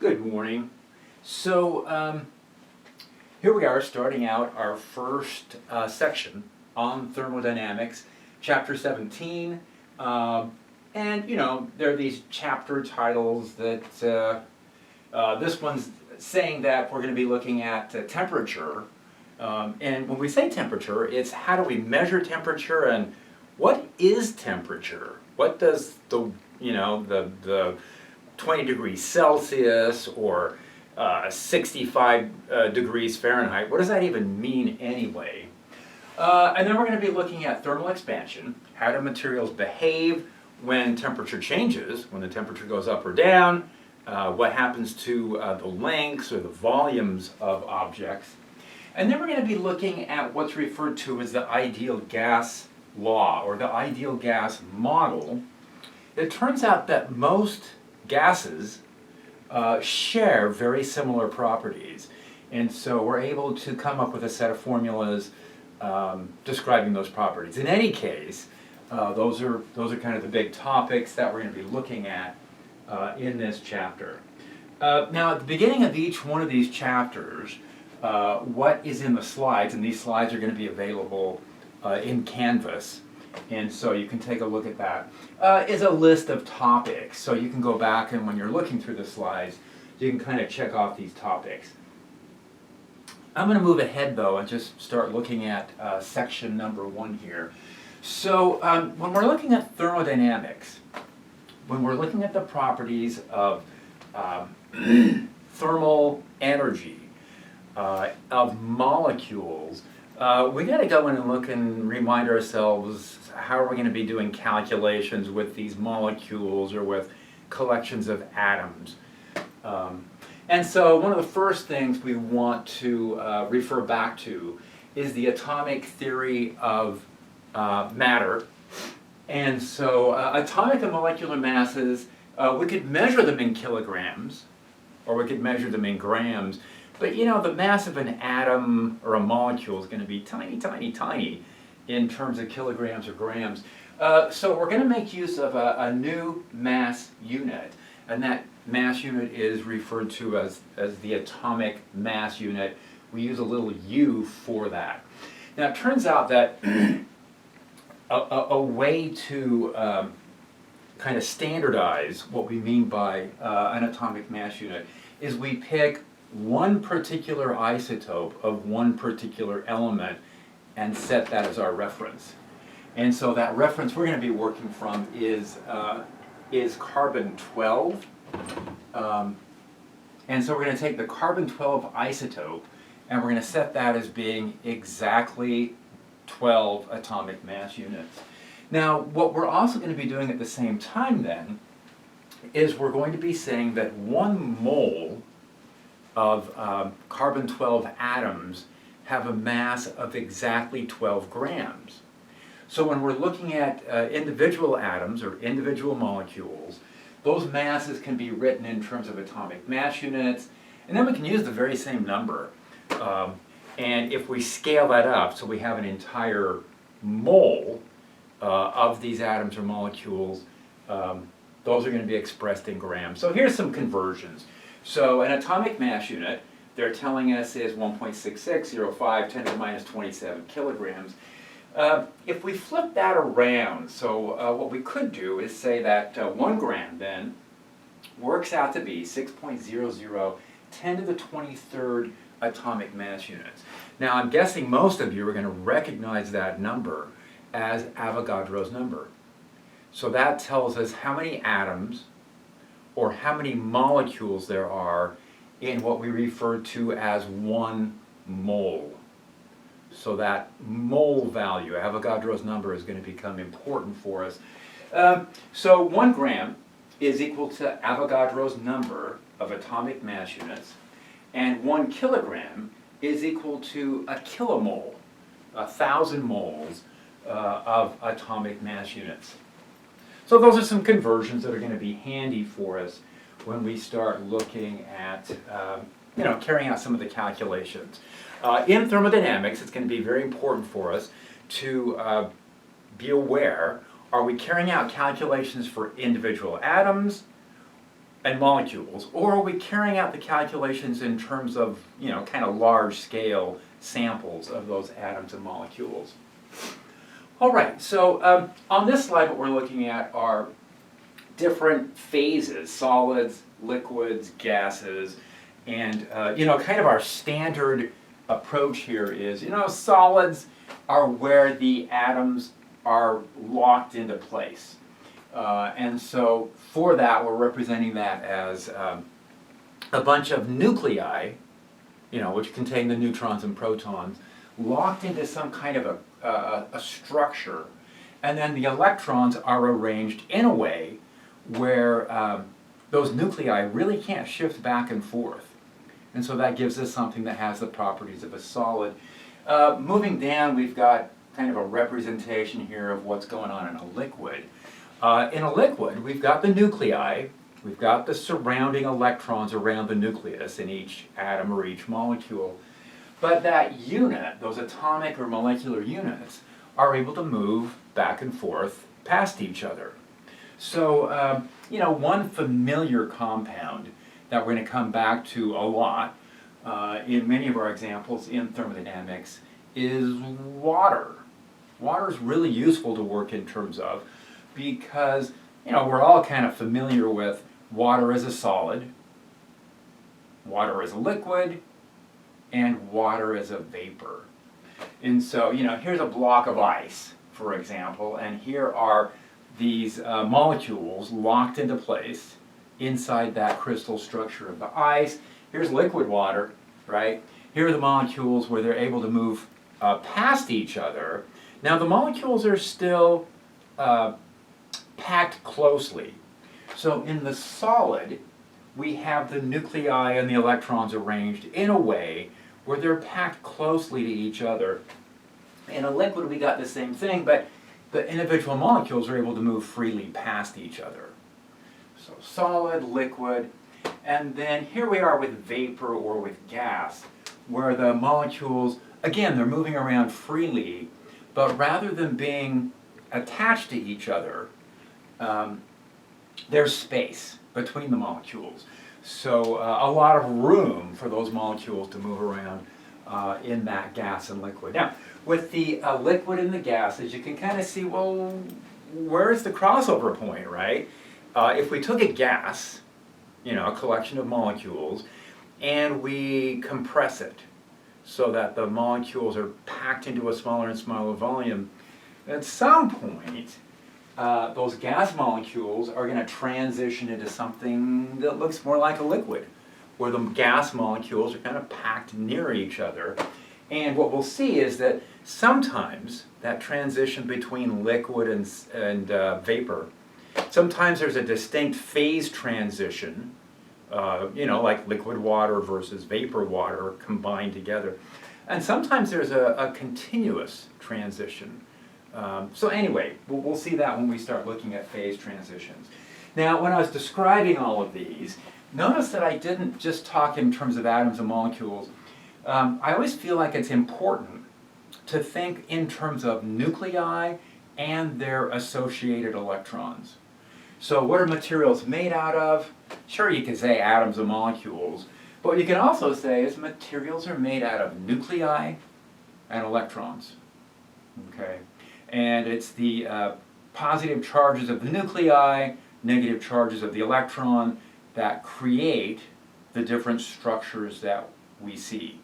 Good morning. Here we are starting out our first section on thermodynamics, chapter 17. And there are these chapter titles that this one's saying that we're going to be looking at temperature. And when we say temperature, it's how do we measure temperature and what is temperature? What does the 20 degrees Celsius or 65 degrees Fahrenheit, what does that even mean anyway? And then we're going to be looking at thermal expansion. How do materials behave when temperature changes, when the temperature goes up or down? What happens to the lengths or the volumes of objects? And then we're going to be looking at what's referred to as the ideal gas law or the ideal gas model. It turns out that most gases share very similar properties, and so we're able to come up with a set of formulas describing those properties. In any case, those are kind of the big topics that we're going to be looking at in this chapter. Now, at the beginning of each one of these chapters, what is in the slides, and these slides are going to be available in Canvas, and so you can take a look at that, is a list of topics. So you can go back, and when you're looking through the slides, you can kind of check off these topics. I'm going to move ahead, though, and just start looking at section number 1 here. So when we're looking at thermodynamics, when we're looking at the properties of thermal energy, of molecules, we got to go in and look and remind ourselves how are we going to be doing calculations with these molecules or with collections of atoms. And so one of the first things we want to refer back to is the atomic theory of matter. And so atomic and molecular masses, we could measure them in kilograms or we could measure them in grams. But the mass of an atom or a molecule is going to be tiny, tiny, tiny in terms of kilograms or grams. So we're going to make use of a new mass unit, and that mass unit is referred to as the atomic mass unit. We use a little u for that. Now it turns out that a way to kind of standardize what we mean by an atomic mass unit is we pick one particular isotope of one particular element and set that as our reference. And so that reference we're going to be working from is carbon-12. And so we're going to take the carbon-12 isotope and we're going to set that as being exactly 12 atomic mass units. Now, what we're also going to be doing at the same time then is we're going to be saying that 1 mole of carbon-12 atoms have a mass of exactly 12 grams. So when we're looking at individual atoms or individual molecules, those masses can be written in terms of atomic mass units, and then we can use the very same number. And if we scale that up, so we have an entire mole of these atoms or molecules, those are going to be expressed in grams. So here's some conversions. So an atomic mass unit, they're telling us, is 1.6605 10 to the minus 27 kilograms. If we flip that around, so what we could do is say that 1 gram then works out to be 6.00 10 to the 23rd atomic mass units. Now I'm guessing most of you are going to recognize that number as Avogadro's number. So that tells us how many atoms or how many molecules there are in what we refer to as 1 mole. So that mole value, Avogadro's number, is going to become important for us. So 1 gram is equal to Avogadro's number of atomic mass units, and 1 kilogram is equal to a kilomole, 1,000 moles of atomic mass units. So those are some conversions that are going to be handy for us when we start looking at, carrying out some of the calculations. In thermodynamics, it's going to be very important for us to be aware, are we carrying out calculations for individual atoms, and molecules, or are we carrying out the calculations in terms of, kind of large scale samples of those atoms and molecules? All right, so on this slide what we're looking at are different phases, solids, liquids, gases, and kind of our standard approach here is, solids are where the atoms are locked into place. And so for that, we're representing that as a bunch of nuclei, which contain the neutrons and protons, locked into some kind of a structure. And then the electrons are arranged in a way where those nuclei really can't shift back and forth. And so that gives us something that has the properties of a solid. Moving down, we've got kind of a representation here of what's going on in a liquid. In a liquid, we've got the nuclei, we've got the surrounding electrons around the nucleus in each atom or each molecule. But that unit, those atomic or molecular units, are able to move back and forth past each other. So, one familiar compound that we're going to come back to a lot in many of our examples in thermodynamics is water. Water is really useful to work in terms of because, we're all kind of familiar with water as a solid, water as a liquid, and water as a vapor. And so, here's a block of ice, for example, and here are these molecules locked into place inside that crystal structure of the ice. Here's liquid water, right? Here are the molecules where they're able to move past each other. Now the molecules are still packed closely. So in the solid, we have the nuclei and the electrons arranged in a way where they're packed closely to each other. In a liquid, we got the same thing, but the individual molecules are able to move freely past each other. So solid, liquid, and then here we are with vapor or with gas, where the molecules, again, they're moving around freely, but rather than being attached to each other, there's space between the molecules. So a lot of room for those molecules to move around in that gas and liquid. Now, with the liquid and the gases, you can kind of see, well, where's the crossover point, right? If we took a gas, a collection of molecules, and we compress it so that the molecules are packed into a smaller and smaller volume, at some point, those gas molecules are going to transition into something that looks more like a liquid, where the gas molecules are kind of packed near each other. And what we'll see is that sometimes that transition between liquid and vapor, sometimes there's a distinct phase transition, like liquid water versus vapor water combined together. And sometimes there's a continuous transition. So anyway, we'll see that when we start looking at phase transitions. Now, when I was describing all of these, notice that I didn't just talk in terms of atoms and molecules. I always feel like it's important to think in terms of nuclei and their associated electrons. So what are materials made out of? Sure, you can say atoms and molecules, but what you can also say is materials are made out of nuclei and electrons. Okay? And it's the positive charges of the nuclei, negative charges of the electron that create the different structures that we see.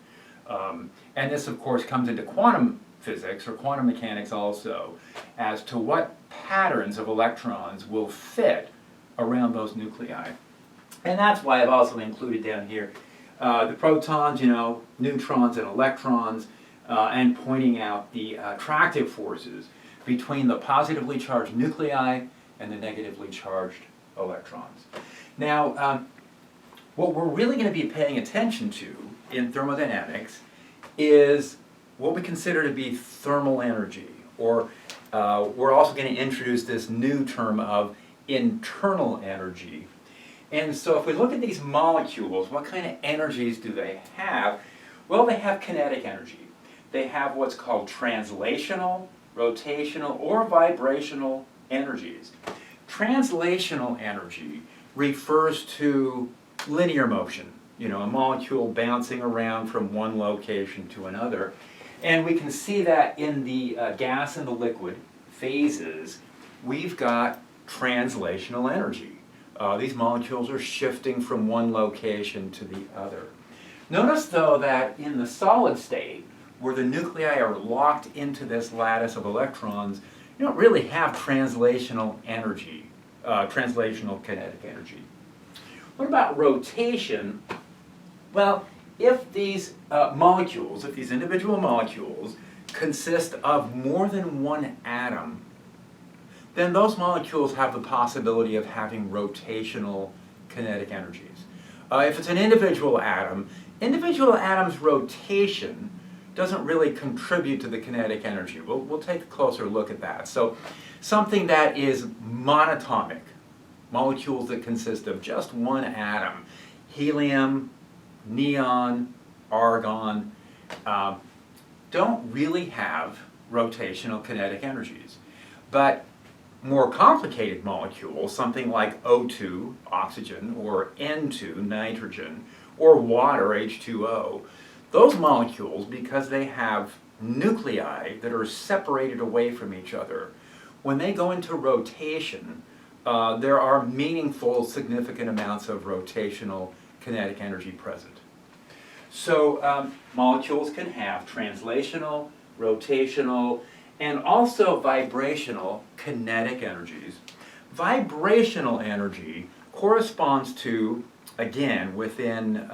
And this, of course, comes into quantum physics or quantum mechanics also as to what patterns of electrons will fit around those nuclei. And that's why I've also included down here the protons, neutrons and electrons, and pointing out the attractive forces between the positively charged nuclei and the negatively charged electrons. Now, what we're really going to be paying attention to in thermodynamics is what we consider to be thermal energy, or we're also going to introduce this new term of internal energy. And so if we look at these molecules, what kind of energies do they have? Well, they have kinetic energy. They have what's called translational, rotational, or vibrational energies. Translational energy refers to linear motion, you know, a molecule bouncing around from one location to another. And we can see that in the gas and the liquid phases, we've got translational energy. These molecules are shifting from one location to the other. Notice though that in the solid state, where the nuclei are locked into this lattice of electrons, you don't really have translational energy, translational kinetic energy. What about rotation? Well, if these molecules, if these individual molecules consist of more than one atom, then those molecules have the possibility of having rotational kinetic energies. If it's an individual atom's rotation doesn't really contribute to the kinetic energy. We'll take a closer look at that. So something that is monatomic, molecules that consist of just one atom, helium, neon, argon, don't really have rotational kinetic energies. But more complicated molecules, something like O2, oxygen, or N2, nitrogen, or water, H2O, those molecules, because they have nuclei that are separated away from each other, when they go into rotation, there are meaningful, significant amounts of rotational kinetic energy present. So molecules can have translational, rotational, and also vibrational kinetic energies. Vibrational energy corresponds to, again, within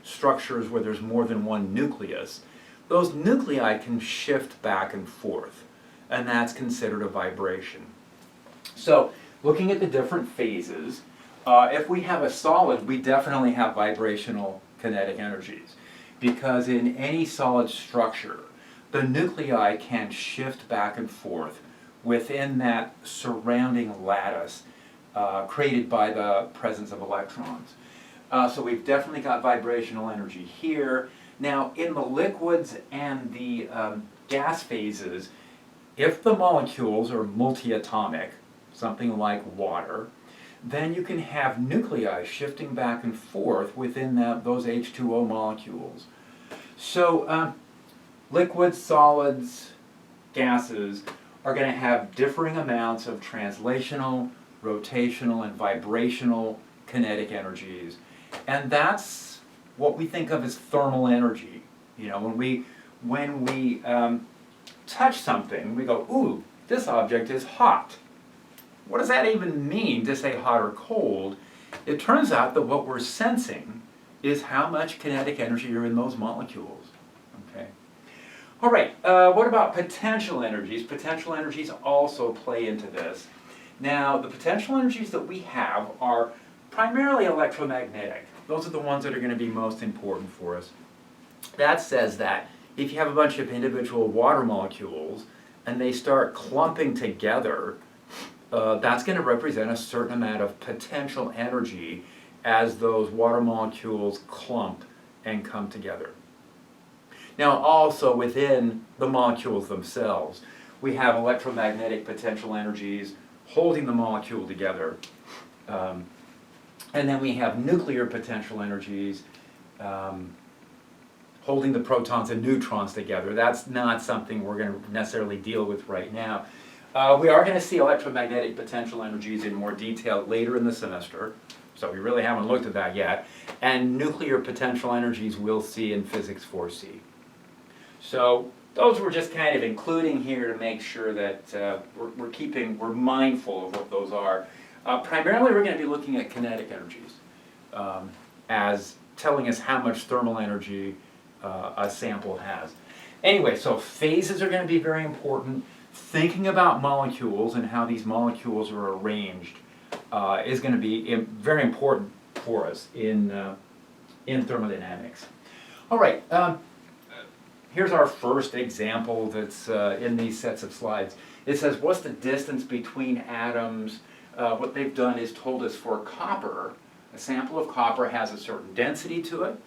structures where there's more than one nucleus, those nuclei can shift back and forth, and that's considered a vibration. So, looking at the different phases, if we have a solid, we definitely have vibrational kinetic energies, because in any solid structure, the nuclei can shift back and forth within that surrounding lattice created by the presence of electrons. So we've definitely got vibrational energy here. Now, in the liquids and the gas phases, if the molecules are multiatomic, something like water, then you can have nuclei shifting back and forth within those H2O molecules. So liquids, solids, gases are going to have differing amounts of translational, rotational, and vibrational kinetic energies. And that's what we think of as thermal energy. You know, when we touch something, we go, ooh, this object is hot. What does that even mean to say hot or cold? It turns out that what we're sensing is how much kinetic energy are in those molecules. Okay. All right, what about potential energies? Potential energies also play into this. Now, the potential energies that we have are primarily electromagnetic. Those are the ones that are going to be most important for us. That says that if you have a bunch of individual water molecules and they start clumping together, that's going to represent a certain amount of potential energy as those water molecules clump and come together. Now, also within the molecules themselves, we have electromagnetic potential energies holding the molecule together. And then we have nuclear potential energies holding the protons and neutrons together. That's not something we're going to necessarily deal with right now. We are going to see electromagnetic potential energies in more detail later in the semester, so we really haven't looked at that yet. And nuclear potential energies we'll see in Physics 4C. So those we're just kind of including here to make sure that we're mindful of what those are. Primarily we're going to be looking at kinetic energies as telling us how much thermal energy a sample has. Anyway, so phases are going to be very important. Thinking about molecules and how these molecules are arranged is going to be very important for us in thermodynamics. All right, here's our first example that's in these sets of slides. It says, what's the distance between atoms? What they've done is told us for copper, a sample of copper has a certain density to it.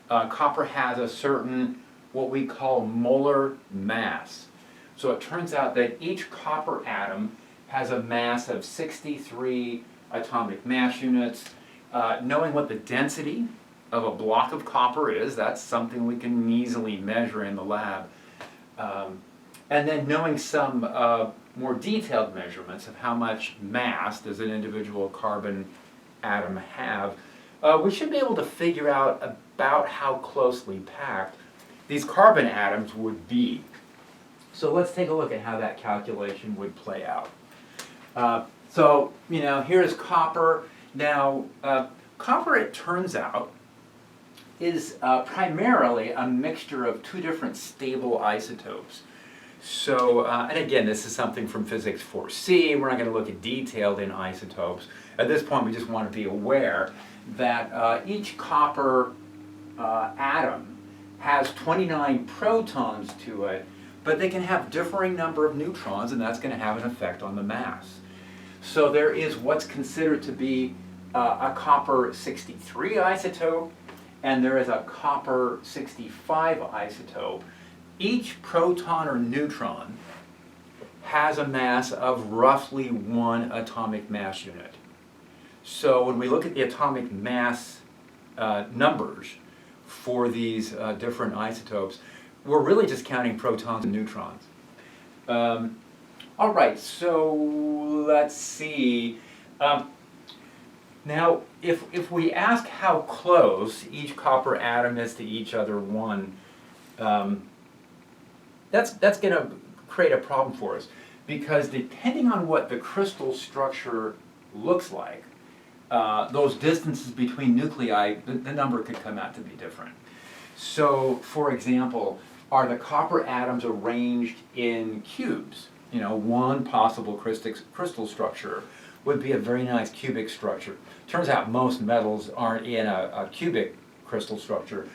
Copper has a certain, what we call molar mass. So it turns out that each copper atom has a mass of 63 atomic mass units, knowing what the density of a block of copper is, that's something we can easily measure in the lab. And then knowing some more detailed measurements of how much mass does an individual carbon atom have, we should be able to figure out about how closely packed these carbon atoms would be. So let's take a look at how that calculation would play out. So, here's copper. Now, copper, it turns out, is primarily a mixture of two different stable isotopes. So, and again, this is something from Physics 4C. We're not going to look at detailed in isotopes. At this point, we just want to be aware that each copper atom has 29 protons to it, but they can have differing number of neutrons, and that's going to have an effect on the mass. So there is what's considered to be a copper 63 isotope, and there is a copper 65 isotope. Each proton or neutron has a mass of roughly 1 atomic mass unit. So when we look at the atomic mass numbers for these different isotopes, we're really just counting protons and neutrons. All right, so let's see. Now, if we ask how close each copper atom is to each other one, that's going to create a problem for us, because depending on what the crystal structure looks like, those distances between nuclei, the number could come out to be different. So, for example, are the copper atoms arranged in cubes? One possible crystal structure would be a very nice cubic structure. Turns out most metals aren't in a cubic crystal structure.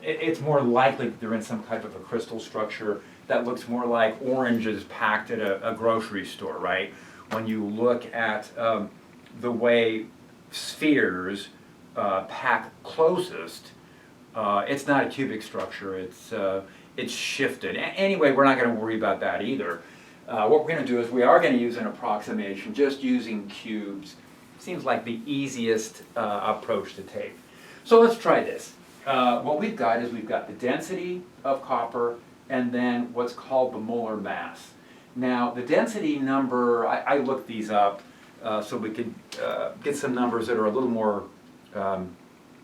It's more likely that they're in some type of a crystal structure that looks more like oranges packed at a grocery store, right? When you look at the way spheres pack closest, it's not a cubic structure, it's shifted. Anyway, we're not going to worry about that either. What we're going to do is we are going to use an approximation just using cubes. Seems like the easiest approach to take. So let's try this. What we've got is we've got the density of copper and then what's called the molar mass. Now the density number, I looked these up so we could get some numbers that are a little more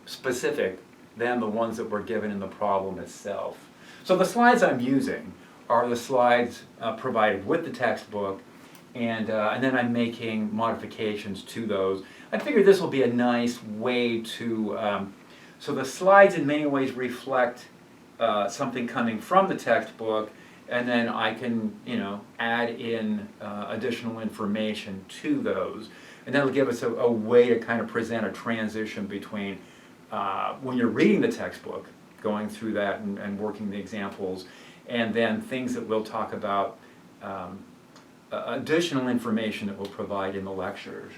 specific than the ones that were given in the problem itself. So the slides I'm using are the slides provided with the textbook, and then I'm making modifications to those. I figured this will be a nice way to, so the slides in many ways reflect something coming from the textbook, and then I can, add in additional information to those. And that'll give us a way to kind of present a transition between when you're reading the textbook, going through that and working the examples, and then things that we'll talk about, additional information that we'll provide in the lectures.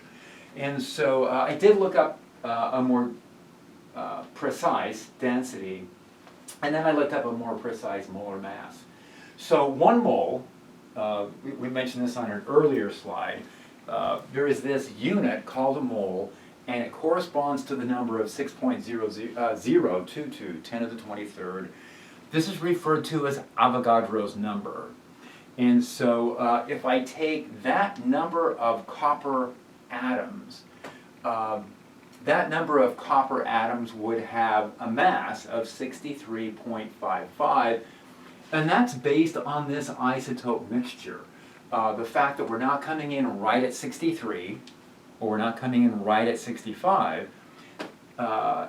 And so I did look up a more precise density, and then I looked up a more precise molar mass. So 1 mole, we mentioned this on an earlier slide, there is this unit called a mole, and it corresponds to the number of 6.00022, 10 to the 23rd. This is referred to as Avogadro's number. And so if I take that number of copper atoms, that number of copper atoms would have a mass of 63.55, and that's based on this isotope mixture. The fact that we're not coming in right at 63, or we're not coming in right at 65,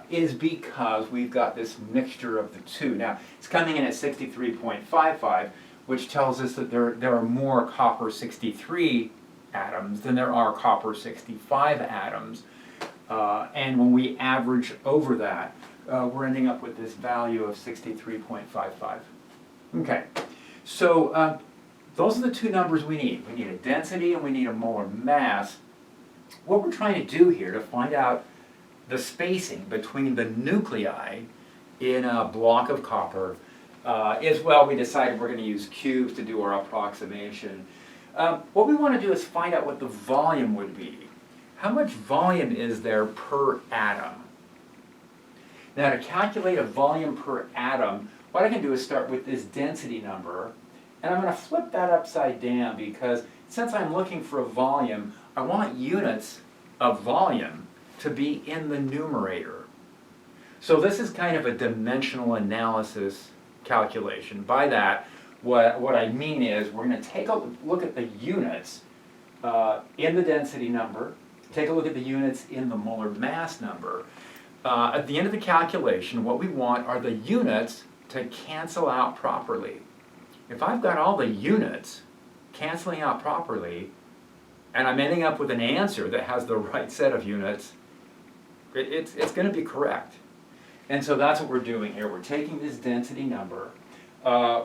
is because we've got this mixture of the two. Now, it's coming in at 63.55, which tells us that there are more copper 63 atoms than there are copper 65 atoms. And when we average over that, we're ending up with this value of 63.55. Okay, so those are the two numbers we need. We need a density and we need a molar mass. What we're trying to do here to find out the spacing between the nuclei in a block of copper is, well, we decided we're going to use cubes to do our approximation. What we want to do is find out what the volume would be. how much volume is there per atom? Now to calculate a volume per atom, what I can do is start with this density number, and I'm going to flip that upside down because since I'm looking for a volume, I want units of volume to be in the numerator. So this is kind of a dimensional analysis calculation. By that, what I mean is we're going to take a look at the units in the density number, take a look at the units in the molar mass number. At the end of the calculation, what we want are the units to cancel out properly. If I've got all the units canceling out properly, and I'm ending up with an answer that has the right set of units, it's going to be correct. And so that's what we're doing here. We're taking this density number,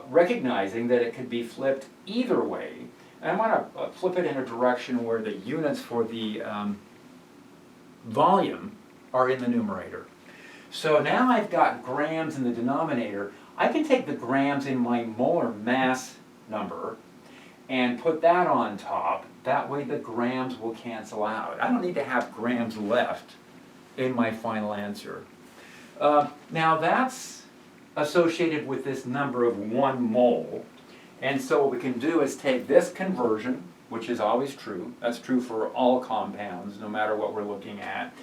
recognizing that it could be flipped either way. And I want to flip it in a direction where the units for the volume are in the numerator. So now I've got grams in the denominator. I can take the grams in my molar mass number and put that on top. That way the grams will cancel out. I don't need to have grams left in my final answer. Now that's associated with this number of 1 mole. And so what we can do is take this conversion, which is always true, that's true for all compounds, no matter what we're looking at,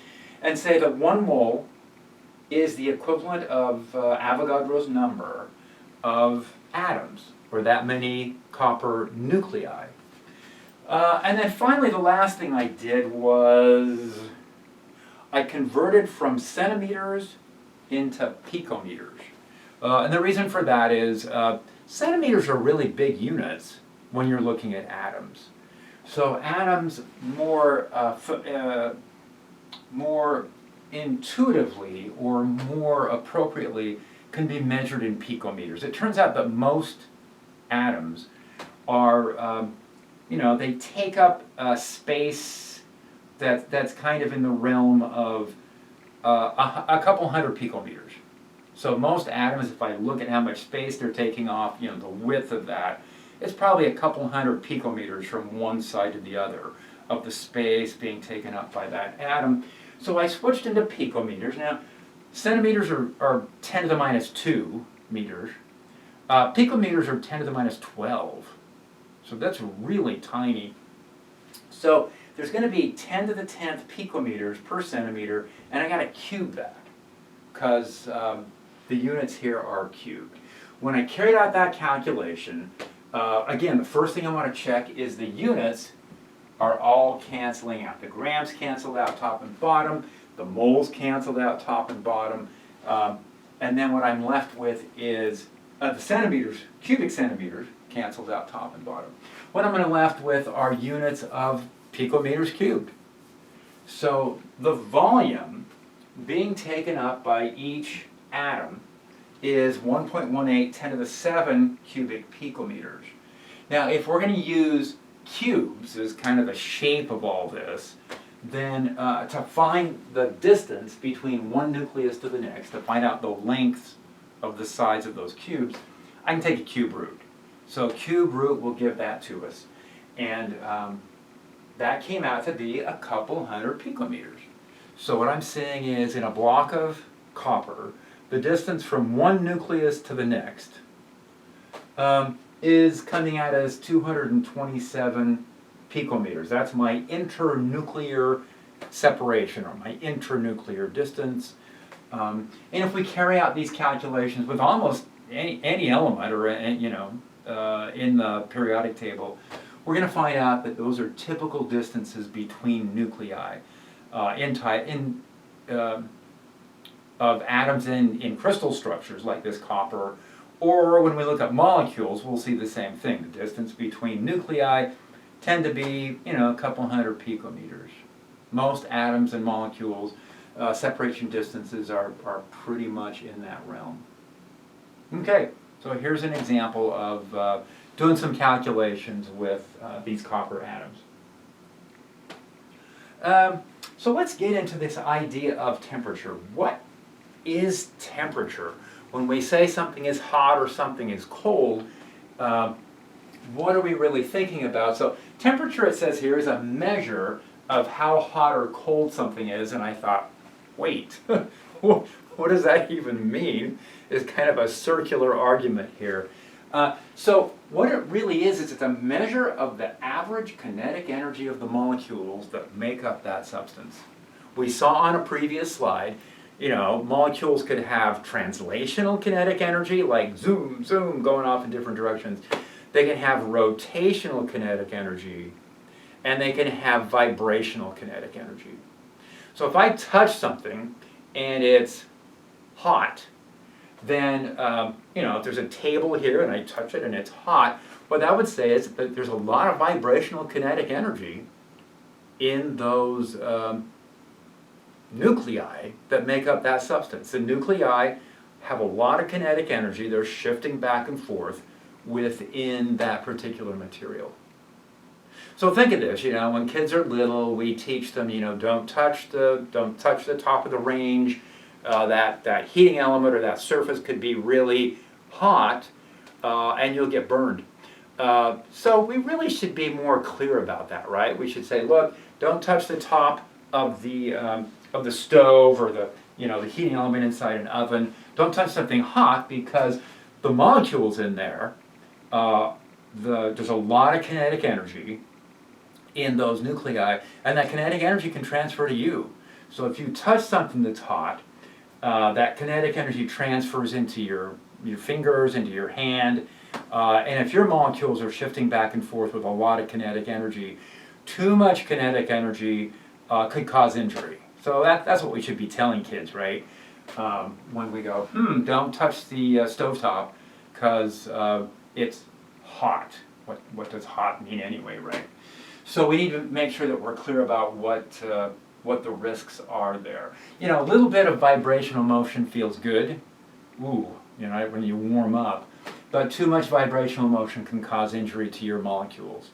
and say that 1 mole is the equivalent of Avogadro's number of atoms, or that many copper nuclei. And then finally, the last thing I did was I converted from centimeters into picometers. And the reason for that is centimeters are really big units when you're looking at atoms. So atoms more intuitively or more appropriately can be measured in picometers. It turns out that most atoms are, they take up space that's kind of in the realm of a couple hundred picometers. So most atoms, if I look at how much space they're taking off, the width of that, it's probably a couple hundred picometers from one side to the other of the space being taken up by that atom. So I switched into picometers. Now, centimeters are 10 to the minus 2 meters. Picometers are 10 to the minus 12. So that's really tiny. So there's going to be 10 to the 10th picometers per centimeter, and I got to cube that because the units here are cubed. When I carried out that calculation, again, the first thing I want to check is the units are all canceling out. The grams canceled out top and bottom, the moles canceled out top and bottom, and then what I'm left with is the centimeters, cubic centimeters, canceled out top and bottom. What I'm left with are units of picometers cubed. So the volume being taken up by each atom is 1.18 10 to the 7 cubic picometers. Now if we're going to use cubes as kind of the shape of all this, then to find the distance between one nucleus to the next, to find out the lengths of the sides of those cubes, I can take a cube root. So cube root will give that to us. And that came out to be a couple hundred picometers. So what I'm saying is in a block of copper, the distance from one nucleus to the next is coming out as 227 picometers. That's my internuclear separation, or my internuclear distance. And if we carry out these calculations with almost any element, or in the periodic table, we're going to find out that those are typical distances between nuclei of atoms in crystal structures like this copper, or when we look at molecules, we'll see the same thing. The distance between nuclei tend to be, a couple hundred picometers. Most atoms and molecules, separation distances are pretty much in that realm. Okay, so here's an example of doing some calculations with these copper atoms. So let's get into this idea of temperature. What is temperature? When we say something is hot or something is cold, what are we really thinking about? So temperature, it says here, is a measure of how hot or cold something is, and I thought, wait, what does that even mean? It's kind of a circular argument here. So what it really is it's a measure of the average kinetic energy of the molecules that make up that substance. We saw on a previous slide, molecules could have translational kinetic energy, like zoom, zoom, going off in different directions. They can have rotational kinetic energy, and they can have vibrational kinetic energy. So if I touch something and it's hot, then, if there's a table here and I touch it and it's hot, what that would say is that there's a lot of vibrational kinetic energy in those nuclei that make up that substance. The nuclei have a lot of kinetic energy. They're shifting back and forth within that particular material. So think of this, when kids are little, we teach them, don't touch the top of the range. That heating element or that surface could be really hot, and you'll get burned. So we really should be more clear about that, right? We should say, look, don't touch the top of the stove or the heating element inside an oven. Don't touch something hot because the molecules in there, there's a lot of kinetic energy in those nuclei, and that kinetic energy can transfer to you. So if you touch something that's hot, that kinetic energy transfers into your fingers, into your hand, and if your molecules are shifting back and forth with a lot of kinetic energy, too much kinetic energy could cause injury. So that's what we should be telling kids, right? When we go, don't touch the stovetop because it's hot. What does hot mean anyway, right? So we need to make sure that we're clear about what the risks are there. A little bit of vibrational motion feels good. Ooh, when you warm up. But too much vibrational motion can cause injury to your molecules.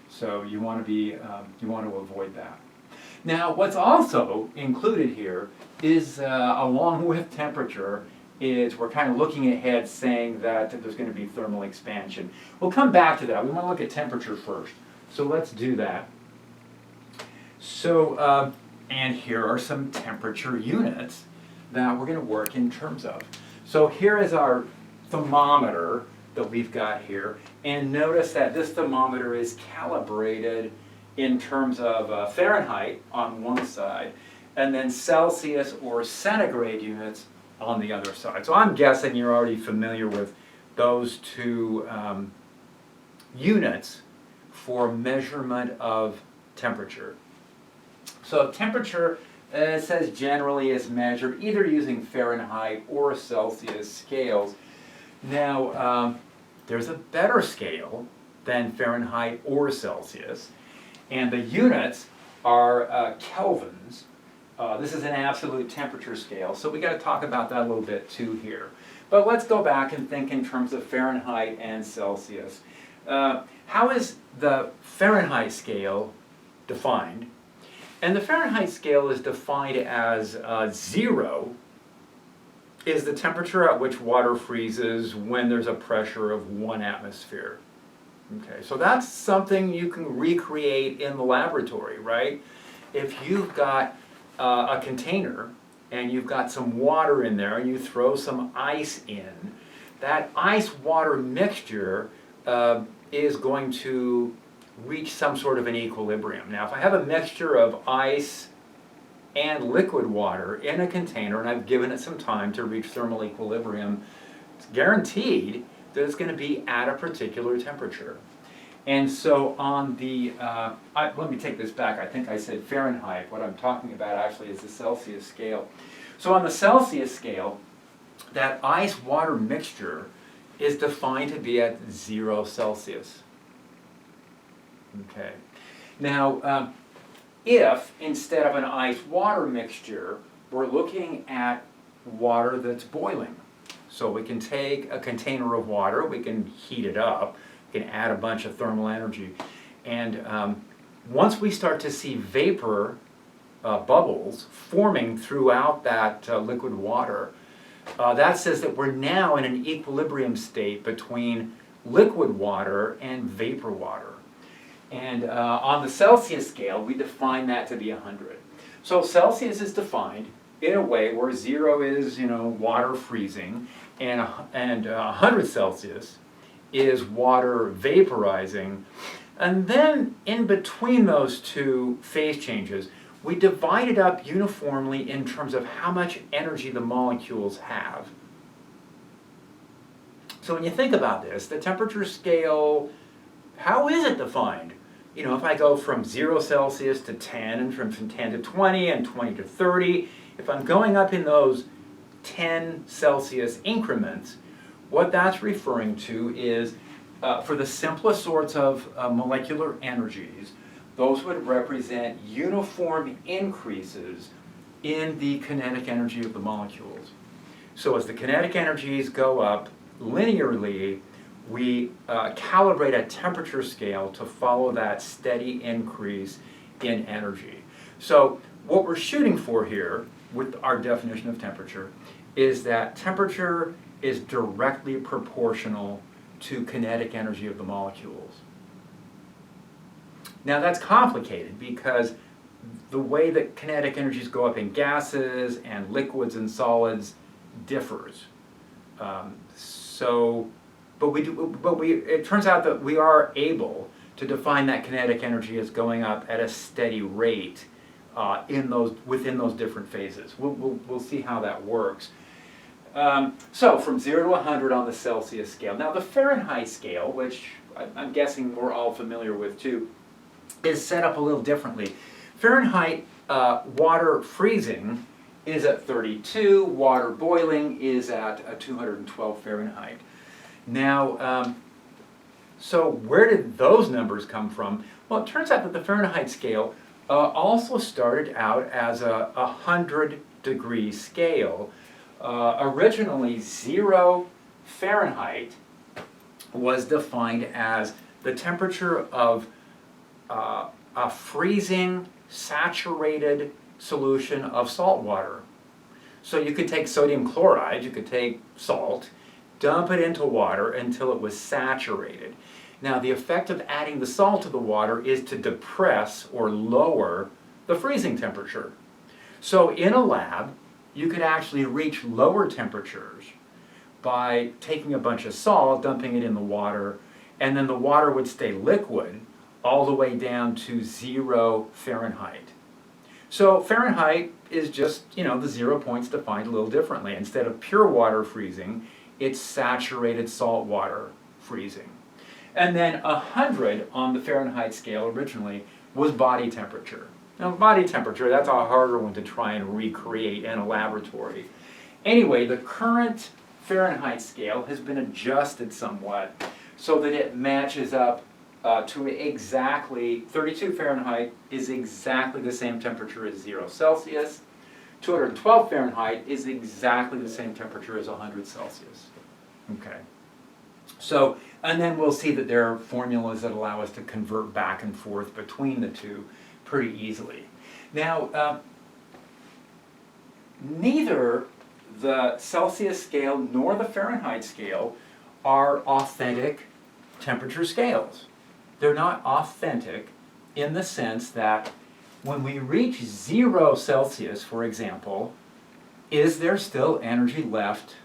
So you want to avoid that. Now, what's also included here is, along with temperature, is we're kind of looking ahead saying that there's going to be thermal expansion. We'll come back to that. We want to look at temperature first. So let's do that. So, and here are some temperature units that we're going to work in terms of. So here is our thermometer that we've got here. And notice that this thermometer is calibrated in terms of Fahrenheit on one side, and then Celsius or centigrade units on the other side. So I'm guessing you're already familiar with those two units for measurement of temperature. So temperature, it says generally is measured either using Fahrenheit or Celsius scales. Now, there's a better scale than Fahrenheit or Celsius, and the units are kelvins. This is an absolute temperature scale, so we got to talk about that a little bit too here. But let's go back and think in terms of Fahrenheit and Celsius. How is the Fahrenheit scale defined? And the Fahrenheit scale is defined as 0 is the temperature at which water freezes when there's a pressure of 1 atmosphere. Okay, so that's something you can recreate in the laboratory, right? If you've got a container and you've got some water in there and you throw some ice in, that ice-water mixture is going to reach some sort of an equilibrium. Now, if I have a mixture of ice and liquid water in a container and I've given it some time to reach thermal equilibrium, it's guaranteed that it's going to be at a particular temperature. And so on the, let me take this back, I think I said Fahrenheit. What I'm talking about actually is the Celsius scale. So on the Celsius scale, that ice-water mixture is defined to be at 0 Celsius. Okay. Now, if instead of an ice-water mixture, we're looking at water that's boiling. So we can take a container of water, we can heat it up, we can add a bunch of thermal energy. And once we start to see vapor bubbles forming throughout that liquid water, that says that we're now in an equilibrium state between liquid water and vapor water. And on the Celsius scale, we define that to be 100. So Celsius is defined in a way where 0 is, water freezing, and 100 Celsius is water vaporizing. And then in between those two phase changes, we divide it up uniformly in terms of how much energy the molecules have. So when you think about this, the temperature scale, how is it defined? If I go from 0 Celsius to 10, and from 10 to 20, and 20 to 30, if I'm going up in those 10 Celsius increments, what that's referring to is, for the simplest sorts of molecular energies, those would represent uniform increases in the kinetic energy of the molecules. So as the kinetic energies go up linearly, we calibrate a temperature scale to follow that steady increase in energy. So what we're shooting for here with our definition of temperature is that temperature is directly proportional to kinetic energy of the molecules. Now that's complicated because the way that kinetic energies go up in gases and liquids and solids differs. It turns out that we are able to define that kinetic energy as going up at a steady rate within those different phases. We'll see how that works. So from 0 to 100 on the Celsius scale. Now the Fahrenheit scale, which I'm guessing we're all familiar with too, is set up a little differently. Fahrenheit water freezing is at 32, water boiling is at 212 Fahrenheit. Now, so where did those numbers come from? Well, it turns out that the Fahrenheit scale also started out as a 100-degree scale. Originally, 0 Fahrenheit was defined as the temperature of a freezing, saturated solution of salt water. So you could take sodium chloride, you could take salt, dump it into water until it was saturated. Now the effect of adding the salt to the water is to depress or lower the freezing temperature. So in a lab, you could actually reach lower temperatures by taking a bunch of salt, dumping it in the water, and then the water would stay liquid all the way down to 0 Fahrenheit. So Fahrenheit is just, the 0 points defined a little differently. Instead of pure water freezing, it's saturated salt water freezing. And then 100 on the Fahrenheit scale originally was body temperature. Now body temperature, that's a harder one to try and recreate in a laboratory. Anyway, the current Fahrenheit scale has been adjusted somewhat so that it matches up to exactly, 32 Fahrenheit is exactly the same temperature as 0 Celsius. 212 Fahrenheit is exactly the same temperature as 100 Celsius. Okay. So, and then we'll see that there are formulas that allow us to convert back and forth between the two pretty easily. Now, neither the Celsius scale nor the Fahrenheit scale are authentic temperature scales. They're not authentic in the sense that when we reach 0 Celsius, for example, is there still energy left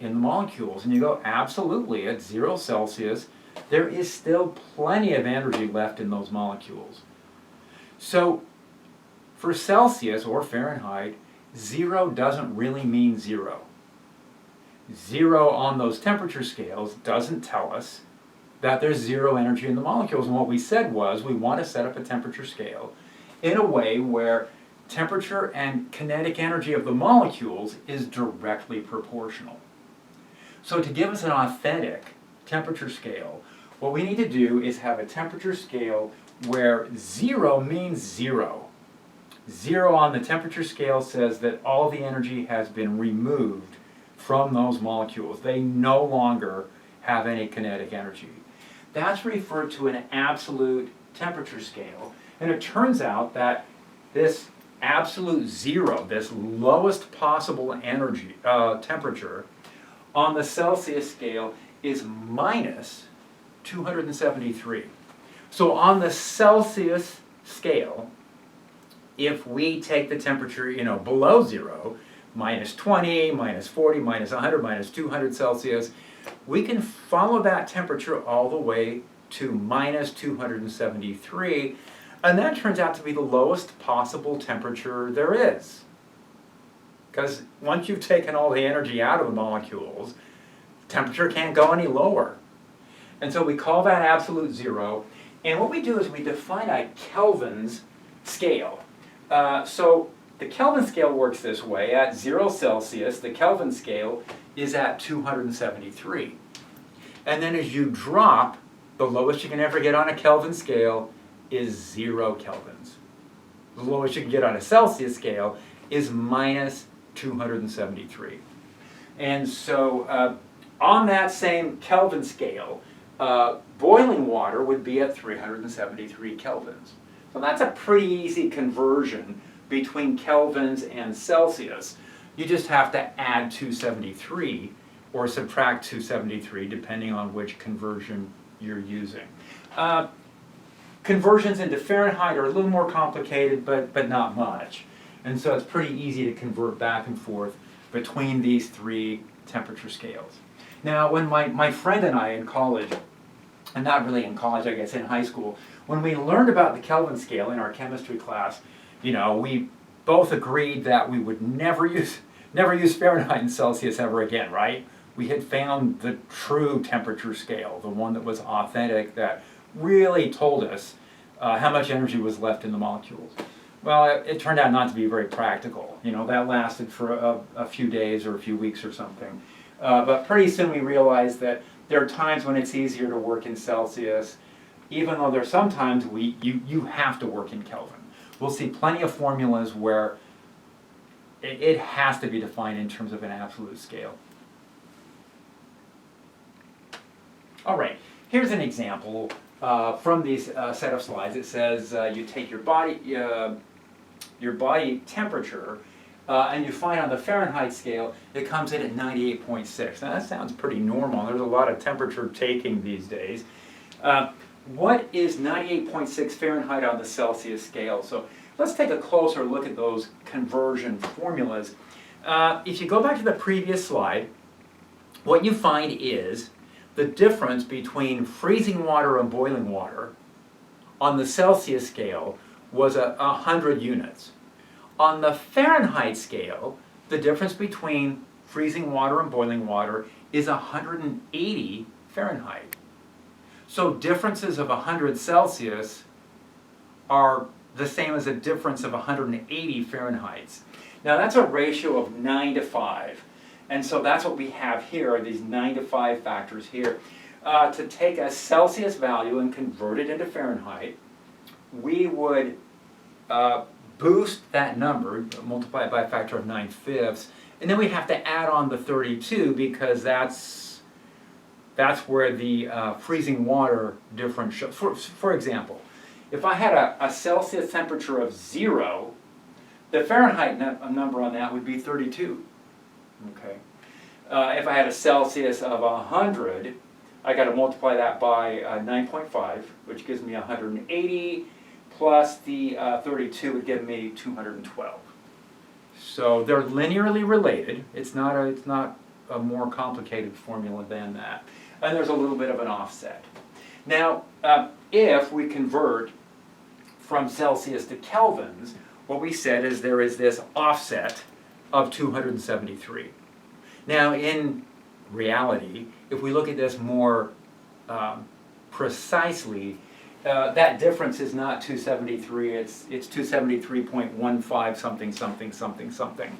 in the molecules? And you go, absolutely, at 0 Celsius, there is still plenty of energy left in those molecules. So for Celsius or Fahrenheit, 0 doesn't really mean 0. 0 on those temperature scales doesn't tell us that there's 0 energy in the molecules. And what we said was we want to set up a temperature scale in a way where temperature and kinetic energy of the molecules is directly proportional. So to give us an authentic temperature scale, what we need to do is have a temperature scale where 0 means 0. 0 on the temperature scale says that all the energy has been removed from those molecules. They no longer have any kinetic energy. That's referred to an absolute temperature scale. And it turns out that this absolute 0, this lowest possible energy temperature on the Celsius scale is minus 273. So on the Celsius scale, if we take the temperature, below zero, minus 20, minus 40, minus 100, minus 200 Celsius, we can follow that temperature all the way to minus 273, and that turns out to be the lowest possible temperature there is. Because once you've taken all the energy out of the molecules, temperature can't go any lower. And so we call that absolute zero, and what we do is we define a Kelvin's scale. So the Kelvin scale works this way. At 0 Celsius, the Kelvin scale is at 273. And then as you drop, the lowest you can ever get on a Kelvin scale is 0 kelvins. The lowest you can get on a Celsius scale is minus 273. And so on that same Kelvin scale, boiling water would be at 373 kelvins. So that's a pretty easy conversion between kelvins and Celsius. You just have to add 273 or subtract 273 depending on which conversion you're using. Conversions into Fahrenheit are a little more complicated, but not much. And so it's pretty easy to convert back and forth between these three temperature scales. Now, when my friend and I in college, and not really in college, I guess in high school, when we learned about the Kelvin scale in our chemistry class, we both agreed that we would never use Fahrenheit and Celsius ever again, right? We had found the true temperature scale, the one that was authentic, that really told us how much energy was left in the molecules. Well, it turned out not to be very practical. That lasted for a few days or a few weeks or something. But pretty soon we realized that there are times when it's easier to work in Celsius, even though there's sometimes you have to work in Kelvin. We'll see plenty of formulas where it has to be defined in terms of an absolute scale. All right, here's an example from these set of slides. It says you take your body temperature and you find on the Fahrenheit scale it comes in at 98.6. Now that sounds pretty normal. There's a lot of temperature taking these days. What is 98.6 Fahrenheit on the Celsius scale? So let's take a closer look at those conversion formulas. If you go back to the previous slide, what you find is the difference between freezing water and boiling water on the Celsius scale was 100 units. On the Fahrenheit scale, the difference between freezing water and boiling water is 180 Fahrenheit. So differences of 100 Celsius are the same as a difference of 180 Fahrenheit. Now that's a ratio of 9 to 5. And so that's what we have here, are these 9 to 5 factors here. To take a Celsius value and convert it into Fahrenheit, we would boost that number, multiply it by a factor of 9/5, and then we have to add on the 32 because that's where the freezing water difference shows. For example, if I had a Celsius temperature of 0, the Fahrenheit number on that would be 32. Okay. If I had a Celsius of 100, I got to multiply that by 9.5, which gives me 180, plus the 32 would give me 212. So they're linearly related. It's not a more complicated formula than that. And there's a little bit of an offset. Now, if we convert from Celsius to kelvins, what we said is there is this offset of 273. Now, in reality, if we look at this more precisely, that difference is not 273, it's 273.15 something, something, something, something.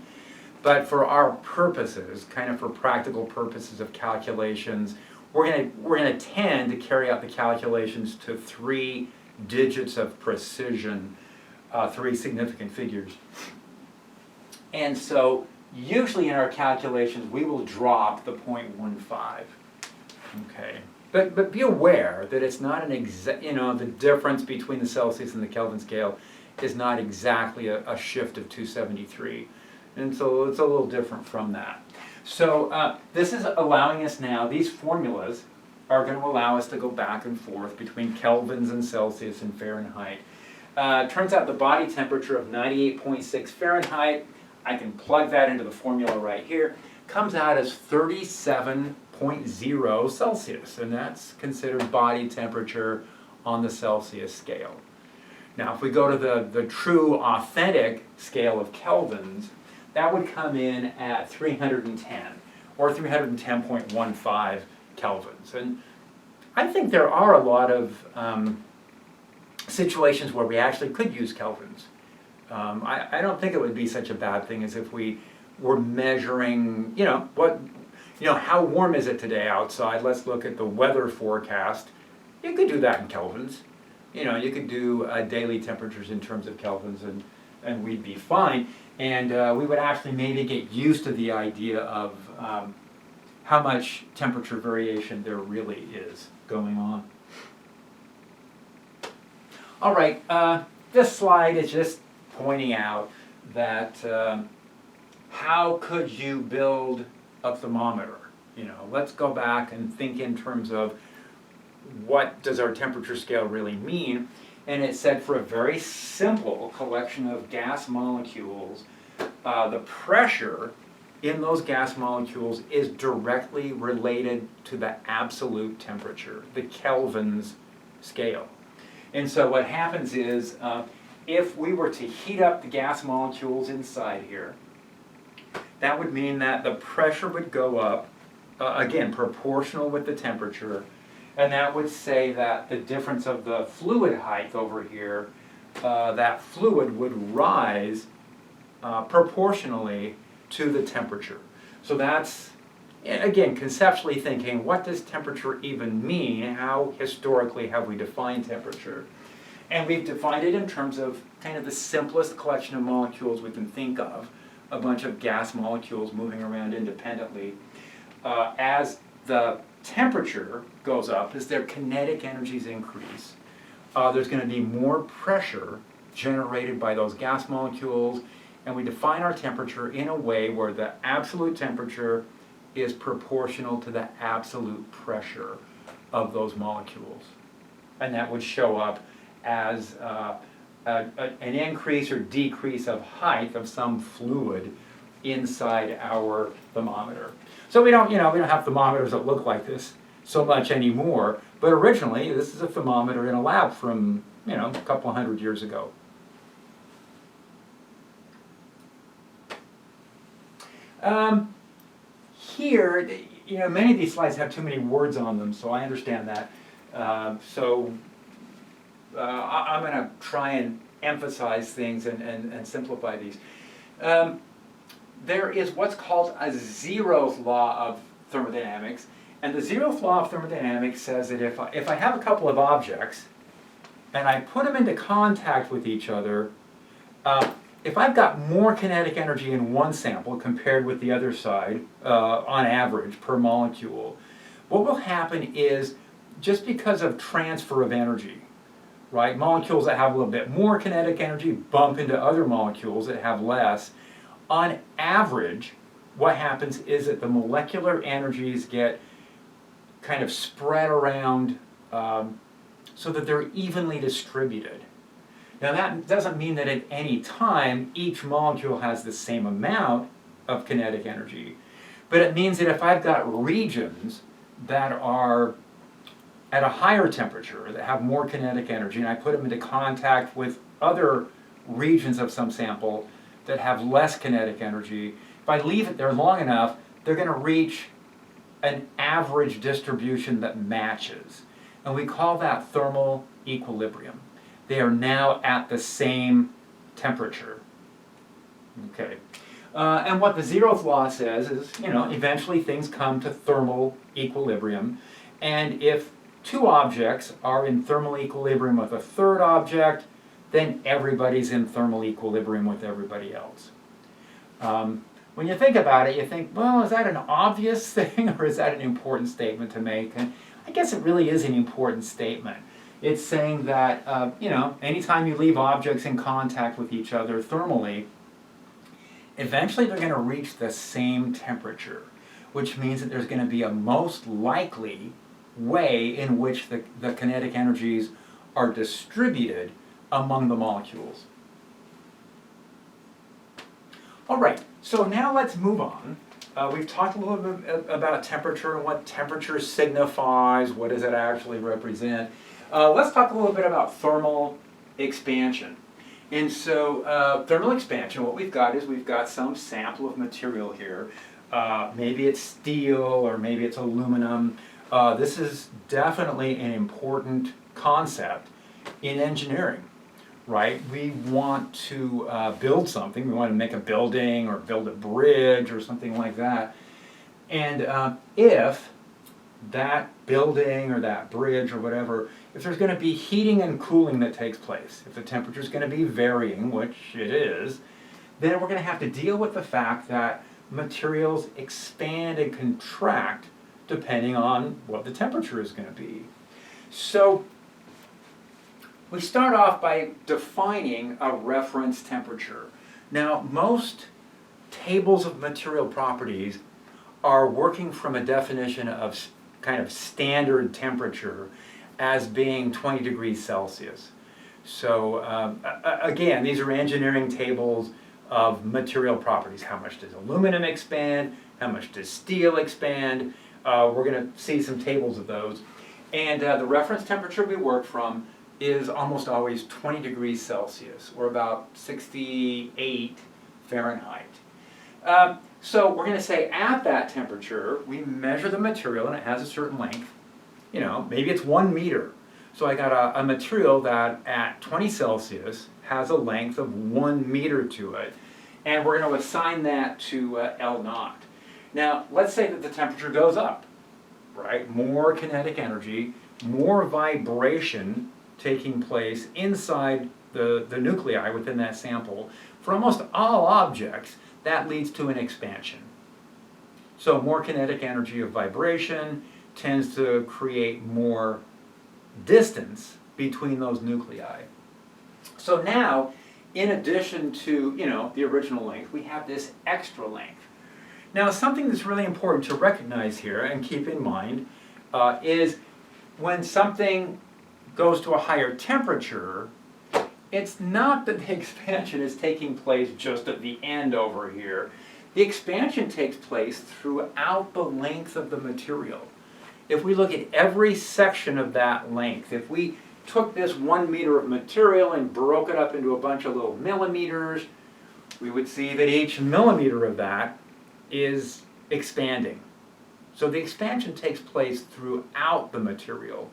But for our purposes, kind of for practical purposes of calculations, we're gonna tend to carry out the calculations to 3 digits of precision, 3 significant figures. And so usually in our calculations we will drop the 0.15. Okay. But be aware that it's not an the difference between the Celsius and the Kelvin scale is not exactly a shift of 273. And so it's a little different from that. So this is allowing us now, these formulas are going to allow us to go back and forth between kelvins and Celsius and Fahrenheit. Turns out the body temperature of 98.6 Fahrenheit, I can plug that into the formula right here, comes out as 37.0 Celsius, and that's considered body temperature on the Celsius scale. Now, if we go to the true, authentic scale of kelvins, that would come in at 310, or 310.15 kelvins. And I think there are a lot of situations where we actually could use kelvins. I don't think it would be such a bad thing as if we were measuring, how warm is it today outside? Let's look at the weather forecast. You could do that in kelvins. You could do daily temperatures in terms of kelvins, and we'd be fine. And we would actually maybe get used to the idea of how much temperature variation there really is going on. All right, this slide is just pointing out that how could you build a thermometer? Let's go back and think in terms of what does our temperature scale really mean? And it said for a very simple collection of gas molecules, the pressure in those gas molecules is directly related to the absolute temperature, the kelvins scale. And so what happens is, if we were to heat up the gas molecules inside here, that would mean that the pressure would go up, again, proportional with the temperature, and that would say that the difference of the fluid height over here, that fluid would rise proportionally to the temperature. So that's, again, conceptually thinking, what does temperature even mean? How historically have we defined temperature? And we've defined it in terms of kind of the simplest collection of molecules we can think of, a bunch of gas molecules moving around independently. As the temperature goes up, as their kinetic energies increase, there's going to be more pressure generated by those gas molecules, and we define our temperature in a way where the absolute temperature is proportional to the absolute pressure of those molecules. And that would show up as an increase or decrease of height of some fluid inside our thermometer. So we don't have thermometers that look like this so much anymore, but originally this is a thermometer in a lab from, a couple hundred years ago. Here, many of these slides have too many words on them, so I understand that. I'm going to try and emphasize things and simplify these. There is what's called a zeroth law of thermodynamics, and the zeroth law of thermodynamics says that if I have a couple of objects and I put them into contact with each other, if I've got more kinetic energy in one sample compared with the other side, on average per molecule, what will happen is, just because of transfer of energy, right? Molecules that have a little bit more kinetic energy bump into other molecules that have less. On average, what happens is that the molecular energies get kind of spread around so that they're evenly distributed. Now that doesn't mean that at any time each molecule has the same amount of kinetic energy, but it means that if I've got regions that are at a higher temperature, that have more kinetic energy, and I put them into contact with other regions of some sample that have less kinetic energy, if I leave it there long enough, they're going to reach an average distribution that matches. And we call that thermal equilibrium. They are now at the same temperature. Okay. And what the zeroth law says is, eventually things come to thermal equilibrium. And if two objects are in thermal equilibrium with a third object, then everybody's in thermal equilibrium with everybody else. When you think about it, you think, well, is that an obvious thing or is that an important statement to make? And I guess it really is an important statement. It's saying that, anytime you leave objects in contact with each other thermally, eventually they're going to reach the same temperature, which means that there's going to be a most likely way in which the kinetic energies are distributed among the molecules. All right, so now let's move on. We've talked a little bit about temperature and what temperature signifies, what does it actually represent. Let's talk a little bit about thermal expansion. And so thermal expansion, what we've got is we've got some sample of material here. Maybe it's steel or maybe it's aluminum. This is definitely an important concept in engineering, right? We want to build something. We want to make a building or build a bridge or something like that. And if that building or that bridge or whatever, if there's going to be heating and cooling that takes place, if the temperature is going to be varying, which it is, then we're going to have to deal with the fact that materials expand and contract depending on what the temperature is going to be. So we start off by defining a reference temperature. Now, most tables of material properties are working from a definition of kind of standard temperature as being 20 degrees Celsius. So again, these are engineering tables of material properties. How much does aluminum expand? How much does steel expand? We're going to see some tables of those. And the reference temperature we work from is almost always 20 degrees Celsius, or about 68 Fahrenheit. So we're going to say at that temperature, we measure the material and it has a certain length. You know, maybe it's 1 meter. So I got a material that at 20 Celsius has a length of 1 meter to it. And we're going to assign that to L naught. Now, let's say that the temperature goes up, right? More kinetic energy, more vibration taking place inside the nuclei within that sample. For almost all objects, that leads to an expansion. So more kinetic energy of vibration tends to create more distance between those nuclei. So now, in addition to, the original length, we have this extra length. Now, something that's really important to recognize here and keep in mind is when something goes to a higher temperature, it's not that the expansion is taking place just at the end over here. The expansion takes place throughout the length of the material. If we look at every section of that length, if we took this 1 meter of material and broke it up into a bunch of little millimeters, we would see that each millimeter of that is expanding. So the expansion takes place throughout the material.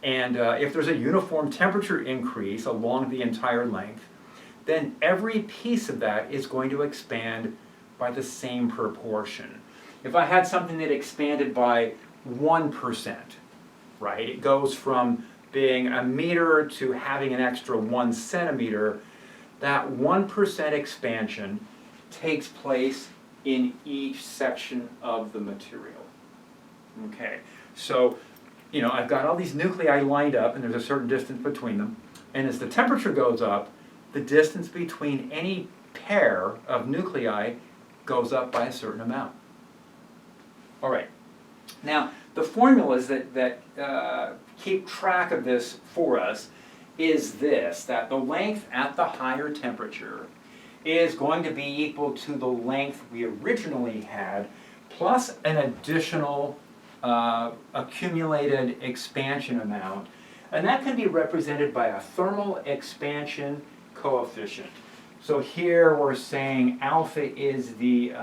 And if there's a uniform temperature increase along the entire length, then every piece of that is going to expand by the same proportion. If I had something that expanded by 1%, right, it goes from being a meter to having an extra 1 centimeter, that 1% expansion takes place in each section of the material. Okay, so I've got all these nuclei lined up and there's a certain distance between them. And as the temperature goes up, the distance between any pair of nuclei goes up by a certain amount. All right. Now, the formulas that keep track of this for us is this, that the length at the higher temperature is going to be equal to the length we originally had plus an additional accumulated expansion amount, and that can be represented by a thermal expansion coefficient. So here we're saying alpha is the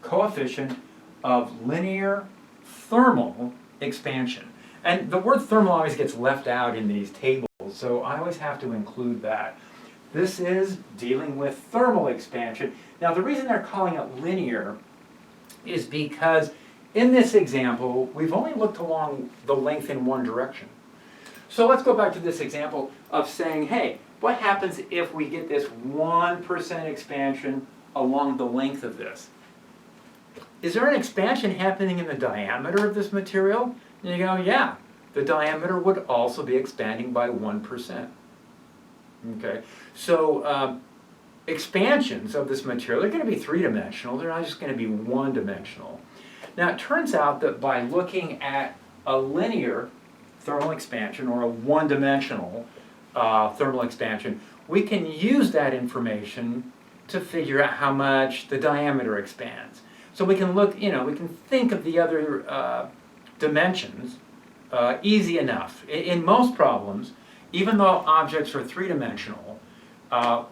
coefficient of linear thermal expansion. And the word thermal always gets left out in these tables, so I always have to include that. This is dealing with thermal expansion. Now the reason they're calling it linear is because in this example, we've only looked along the length in one direction. So let's go back to this example of saying, hey, what happens if we get this 1% expansion along the length of this? Is there an expansion happening in the diameter of this material? And you go, yeah, the diameter would also be expanding by 1%. Okay, so expansions of this material are going to be three-dimensional. They're not just going to be one-dimensional. Now, it turns out that by looking at a linear thermal expansion or a one-dimensional thermal expansion, we can use that information to figure out how much the diameter expands. So we can look, we can think of the other dimensions easy enough. In most problems, even though objects are three-dimensional,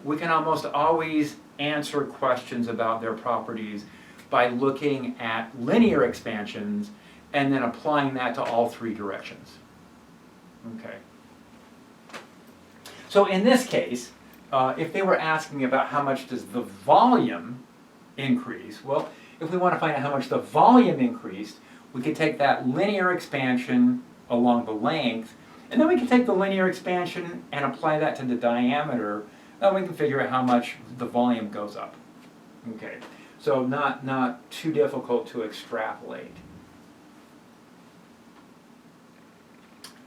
we can almost always answer questions about their properties by looking at linear expansions and then applying that to all three directions. Okay. So in this case, if they were asking about how much does the volume increase, well, if we want to find out how much the volume increased, we could take that linear expansion along the length, and then we can take the linear expansion and apply that to the diameter, and we can figure out how much the volume goes up. Okay, so not too difficult to extrapolate.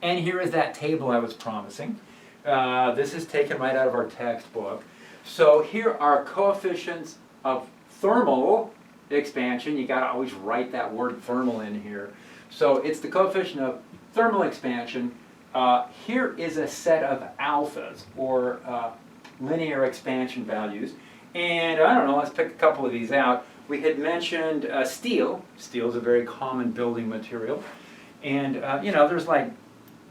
And here is that table I was promising. This is taken right out of our textbook. So here are coefficients of thermal expansion. You got to always write that word thermal in here. So it's the coefficient of thermal expansion. Here is a set of alphas, or linear expansion values. And I don't know, let's pick a couple of these out. We had mentioned steel. Steel is a very common building material. And there's like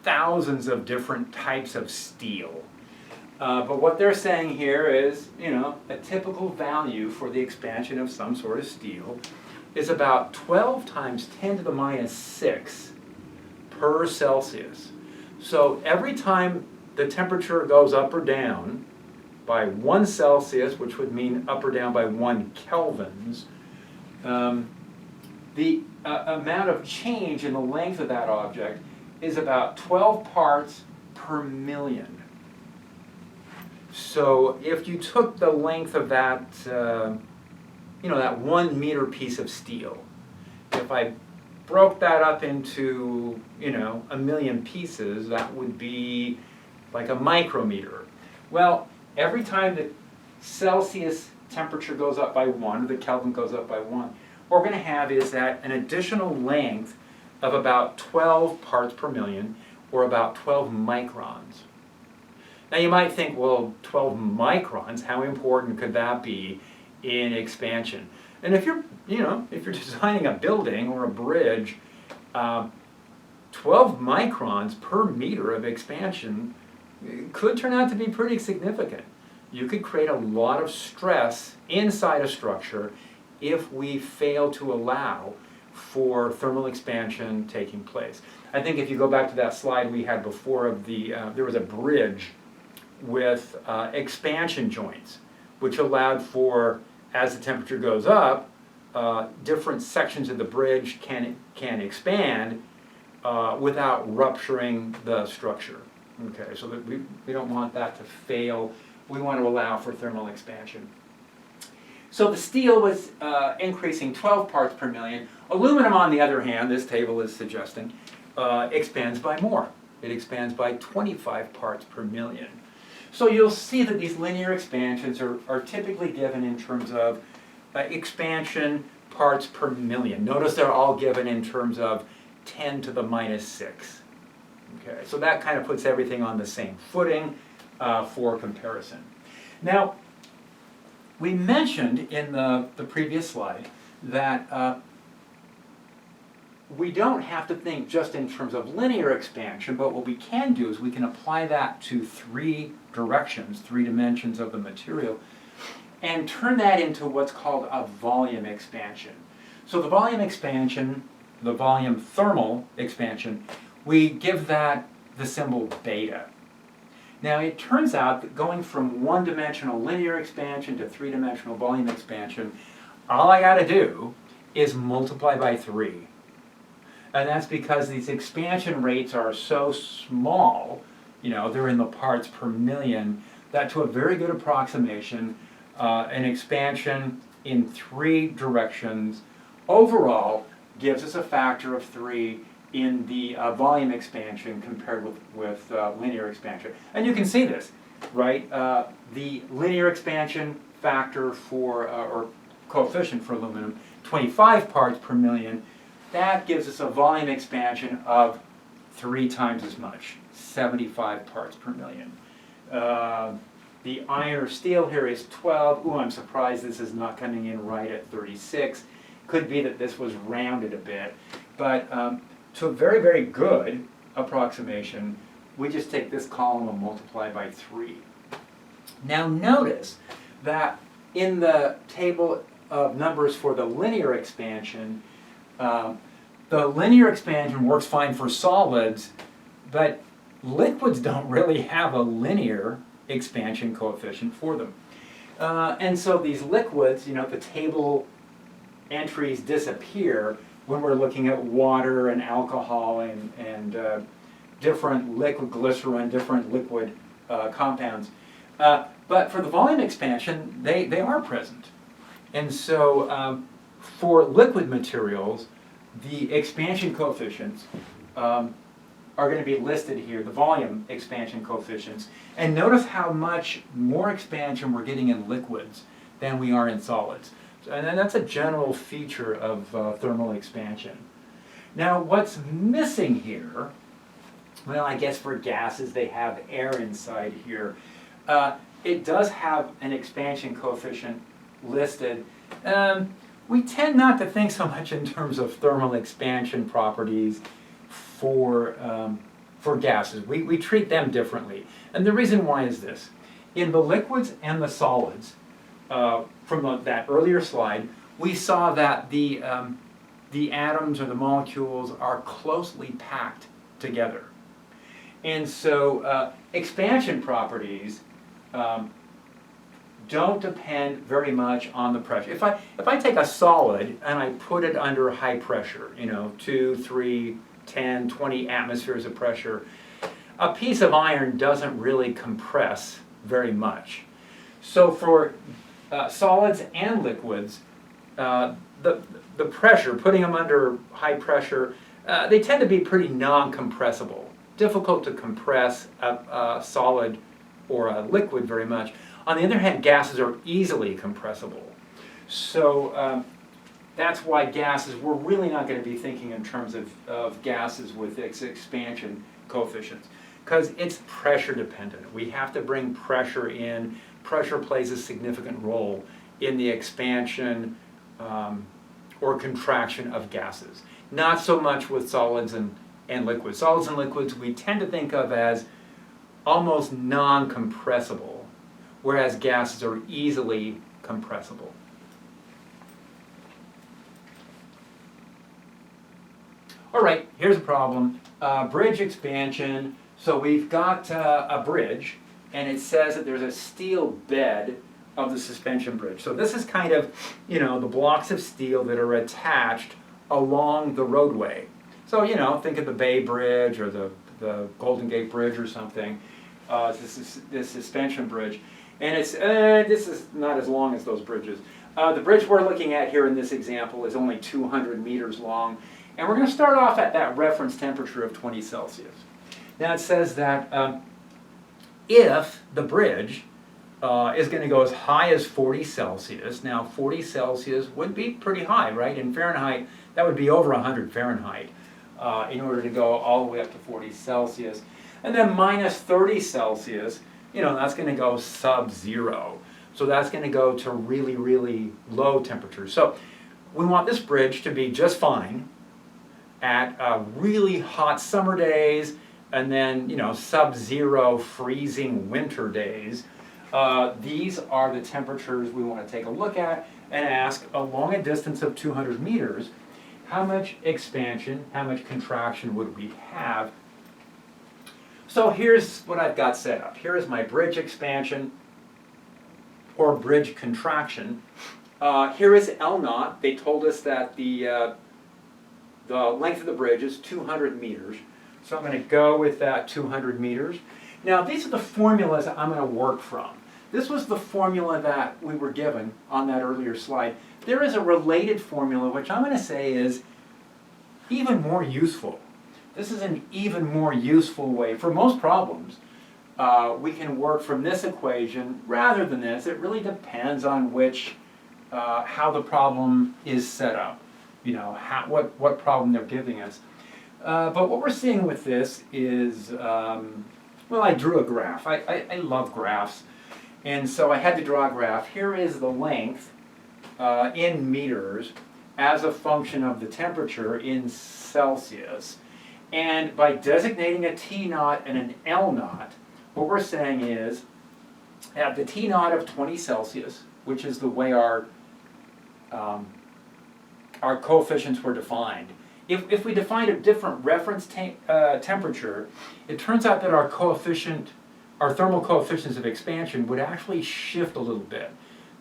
thousands of different types of steel. But what they're saying here is, a typical value for the expansion of some sort of steel is about 12 times 10 to the minus 6 per Celsius. So every time the temperature goes up or down by 1 Celsius, which would mean up or down by 1 kelvins, the amount of change in the length of that object is about 12 parts per million. So if you took the length of that, that 1 meter piece of steel, if I broke that up into, a million pieces, that would be like a micrometer. Well, every time the Celsius temperature goes up by 1, or the Kelvin goes up by 1, what we're going to have is that an additional length of about 12 parts per million, or about 12 microns. Now you might think, well, 12 microns, how important could that be in expansion? And if you're designing a building or a bridge, 12 microns per meter of expansion could turn out to be pretty significant. You could create a lot of stress inside a structure if we fail to allow for thermal expansion taking place. I think if you go back to that slide we had before of there was a bridge with expansion joints, which allowed for, as the temperature goes up, different sections of the bridge can expand without rupturing the structure. Okay, so that we don't want that to fail. We want to allow for thermal expansion. So the steel was increasing 12 parts per million. Aluminum, on the other hand, this table is suggesting, expands by more. It expands by 25 parts per million. So you'll see that these linear expansions are typically given in terms of expansion parts per million. Notice they're all given in terms of 10 to the minus 6. Okay, so that kind of puts everything on the same footing for comparison. Now, we mentioned in the previous slide that we don't have to think just in terms of linear expansion, but what we can do is we can apply that to 3 directions, 3 dimensions of the material, and turn that into what's called a volume expansion. So the volume expansion, the volume thermal expansion, we give that the symbol beta. Now it turns out that going from 1-dimensional linear expansion to 3-dimensional volume expansion, all I got to do is multiply by 3. And that's because these expansion rates are so small, they're in the parts per million, that to a very good approximation, an expansion in 3 directions overall gives us a factor of 3 in the volume expansion compared with linear expansion. And you can see this, right? The linear expansion factor for, or coefficient for aluminum, 25 parts per million. that gives us a volume expansion of 3 times as much, 75 parts per million. The iron or steel here is 12. Ooh, I'm surprised this is not coming in right at 36. Could be that this was rounded a bit. But to a very, very good approximation, we just take this column and multiply by 3. Now notice that in the table of numbers for the linear expansion, the linear expansion works fine for solids, but liquids don't really have a linear expansion coefficient for them. And so these liquids, the table entries disappear when we're looking at water and alcohol and different liquid glycerin, different liquid compounds. But for the volume expansion, they are present. And so for liquid materials, the expansion coefficients are going to be listed here, the volume expansion coefficients. And notice how much more expansion we're getting in liquids than we are in solids. And that's a general feature of thermal expansion. Now, what's missing here, well, I guess for gases, they have air inside here. It does have an expansion coefficient listed. We tend not to think so much in terms of thermal expansion properties for gases. We treat them differently. And the reason why is this. In the liquids and the solids, from that earlier slide, we saw that the atoms or the molecules are closely packed together. And so expansion properties don't depend very much on the pressure. If I take a solid and I put it under high pressure, 2, 3, 10, 20 atmospheres of pressure, a piece of iron doesn't really compress very much. So for solids and liquids, the pressure, putting them under high pressure, they tend to be pretty non-compressible. Difficult to compress a solid or a liquid very much. On the other hand, gases are easily compressible. So that's why gases, we're really not going to be thinking in terms of gases with expansion coefficients, because it's pressure dependent. We have to bring pressure in. Pressure plays a significant role in the expansion or contraction of gases. Not so much with solids and liquids. Solids and liquids we tend to think of as almost non-compressible, whereas gases are easily compressible. All right, here's a problem. Bridge expansion. So we've got a bridge, and it says that there's a steel bed of the suspension bridge. So this is kind of, the blocks of steel that are attached along the roadway. So, think of the Bay Bridge or the Golden Gate Bridge or something. This suspension bridge. And this is not as long as those bridges. The bridge we're looking at here in this example is only 200 meters long. And we're going to start off at that reference temperature of 20 Celsius. Now it says that if the bridge is going to go as high as 40 Celsius, now 40 Celsius would be pretty high, right? In Fahrenheit, that would be over 100 Fahrenheit in order to go all the way up to 40 Celsius. And then minus 30 Celsius, that's going to go sub-zero. So that's going to go to really, really low temperatures. So we want this bridge to be just fine at really hot summer days and then, sub-zero freezing winter days. These are the temperatures we want to take a look at and ask, along a distance of 200 meters, how much expansion, how much contraction would we have? So here's what I've got set up. Here is my bridge expansion or bridge contraction. Here is L naught. They told us that the length of the bridge is 200 meters. So I'm going to go with that 200 meters. Now these are the formulas that I'm going to work from. This was the formula that we were given on that earlier slide. There is a related formula which I'm going to say is even more useful. This is an even more useful way. For most problems, we can work from this equation rather than this. It really depends on how the problem is set up. what problem they're giving us. But what we're seeing with this is, well, I drew a graph. I love graphs. And so I had to draw a graph. Here is the length in meters as a function of the temperature in Celsius. And by designating a T naught and an L naught, what we're saying is at the T naught of 20 Celsius, which is the way our coefficients were defined. If we defined a different reference temperature, it turns out that our thermal coefficients of expansion would actually shift a little bit.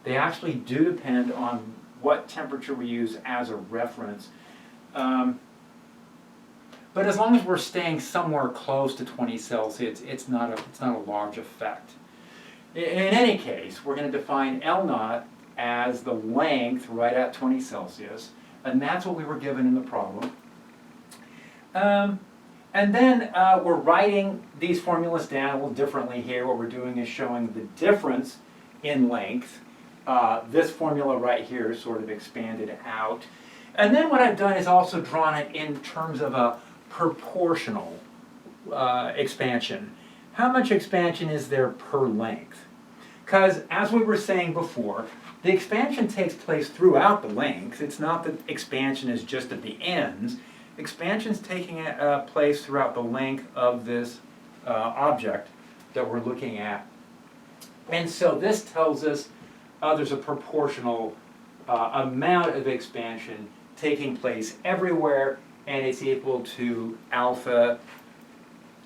They actually do depend on what temperature we use as a reference. But as long as we're staying somewhere close to 20 Celsius, it's not a large effect. In any case, we're going to define L naught as the length right at 20 Celsius, and that's what we were given in the problem. And then we're writing these formulas down a little differently here. What we're doing is showing the difference in length. This formula right here is sort of expanded out. And then what I've done is also drawn it in terms of a proportional expansion. How much expansion is there per length? Because as we were saying before, the expansion takes place throughout the length. It's not that expansion is just at the ends. Expansion is taking place throughout the length of this object that we're looking at. And so this tells us there's a proportional amount of expansion taking place everywhere, and it's equal to alpha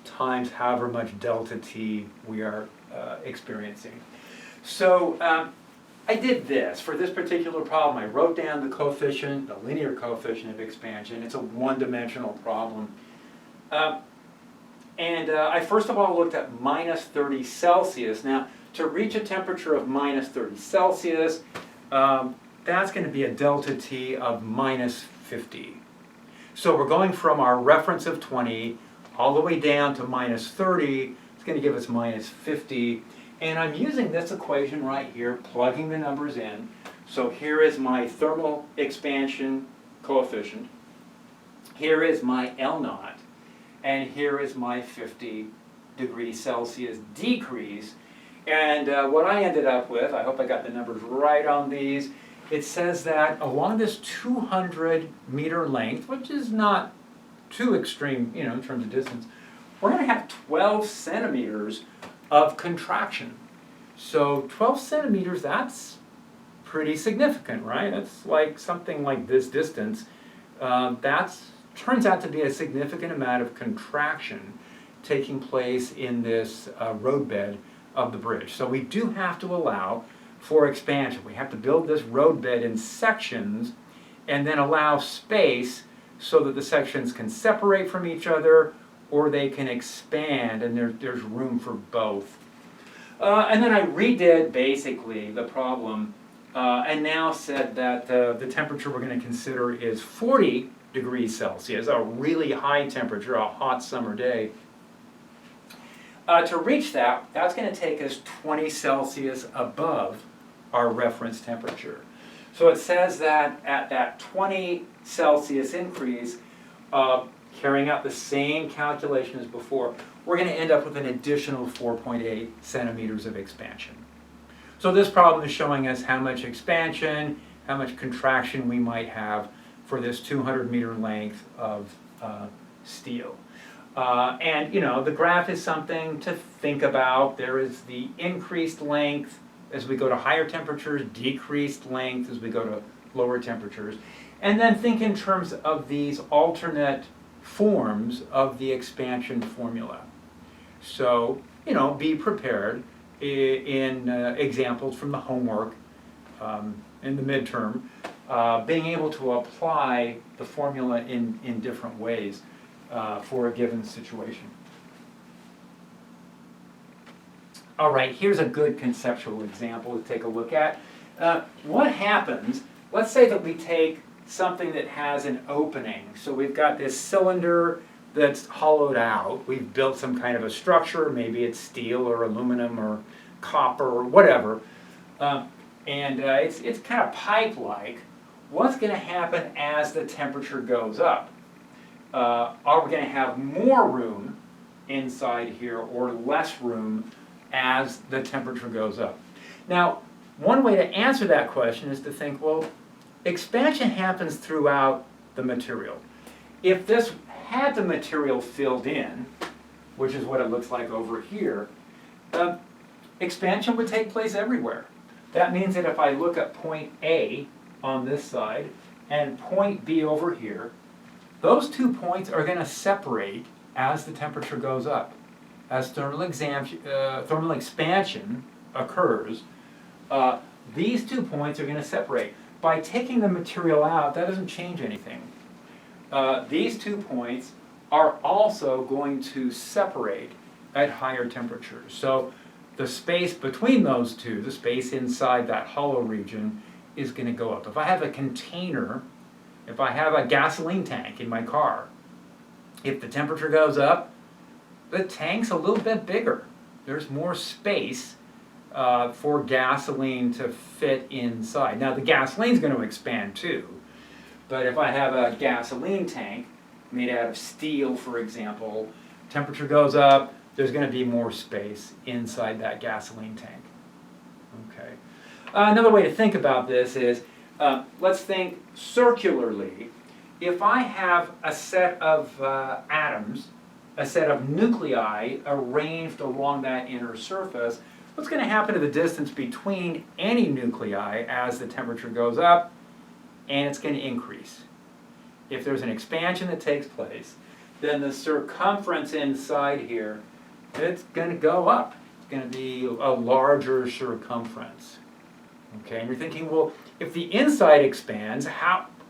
times however much delta T we are experiencing. So I did this. For this particular problem, I wrote down the coefficient, the linear coefficient of expansion. It's a one-dimensional problem. And I first of all looked at minus 30 Celsius. Now, to reach a temperature of minus 30 Celsius, that's going to be a delta T of minus 50. So we're going from our reference of 20 all the way down to minus 30. It's going to give us minus 50. And I'm using this equation right here, plugging the numbers in. So here is my thermal expansion coefficient. Here is my L naught. And here is my 50 degrees Celsius decrease. And what I ended up with, I hope I got the numbers right on these, it says that along this 200 meter length, which is not too extreme, in terms of distance, we're going to have 12 centimeters of contraction. So 12 centimeters, that's pretty significant, right? That's like something like this distance. That turns out to be a significant amount of contraction taking place in this roadbed of the bridge. So we do have to allow for expansion. We have to build this roadbed in sections and then allow space so that the sections can separate from each other or they can expand, and there's room for both. And then I redid basically the problem and now said that the temperature we're going to consider is 40 degrees Celsius, a really high temperature, a hot summer day. To reach that, that's going to take us 20 Celsius above our reference temperature. So it says that at that 20 Celsius increase, carrying out the same calculation as before, we're going to end up with an additional 4.8 centimeters of expansion. So this problem is showing us how much expansion, how much contraction we might have for this 200 meter length of steel. And the graph is something to think about. There is the increased length as we go to higher temperatures, decreased length as we go to lower temperatures. And then think in terms of these alternate forms of the expansion formula. So, be prepared in examples from the homework in the midterm, being able to apply the formula in different ways for a given situation. All right, here's a good conceptual example to take a look at. What happens, let's say that we take something that has an opening. So we've got this cylinder that's hollowed out. We've built some kind of a structure, maybe it's steel or aluminum or copper or whatever. And it's kind of pipe-like. what's going to happen as the temperature goes up? Are we going to have more room inside here or less room as the temperature goes up? Now, one way to answer that question is to think, well, expansion happens throughout the material. If this had the material filled in, which is what it looks like over here, expansion would take place everywhere. That means that if I look at point A on this side and point B over here, those 2 points are going to separate as the temperature goes up. As thermal expansion occurs, these 2 points are going to separate. By taking the material out, that doesn't change anything. These 2 points are also going to separate at higher temperatures. So the space between those two, the space inside that hollow region, is going to go up. If I have a container, if I have a gasoline tank in my car, if the temperature goes up, the tank's a little bit bigger. There's more space for gasoline to fit inside. Now the gasoline's going to expand too, but if I have a gasoline tank made out of steel, for example, temperature goes up, there's going to be more space inside that gasoline tank. Okay. Another way to think about this is, let's think circularly. If I have a set of atoms, a set of nuclei arranged along that inner surface, what's going to happen to the distance between any nuclei as the temperature goes up? And it's going to increase. If there's an expansion that takes place, then the circumference inside here, it's going to go up. It's going to be a larger circumference. Okay, and you're thinking, well, if the inside expands,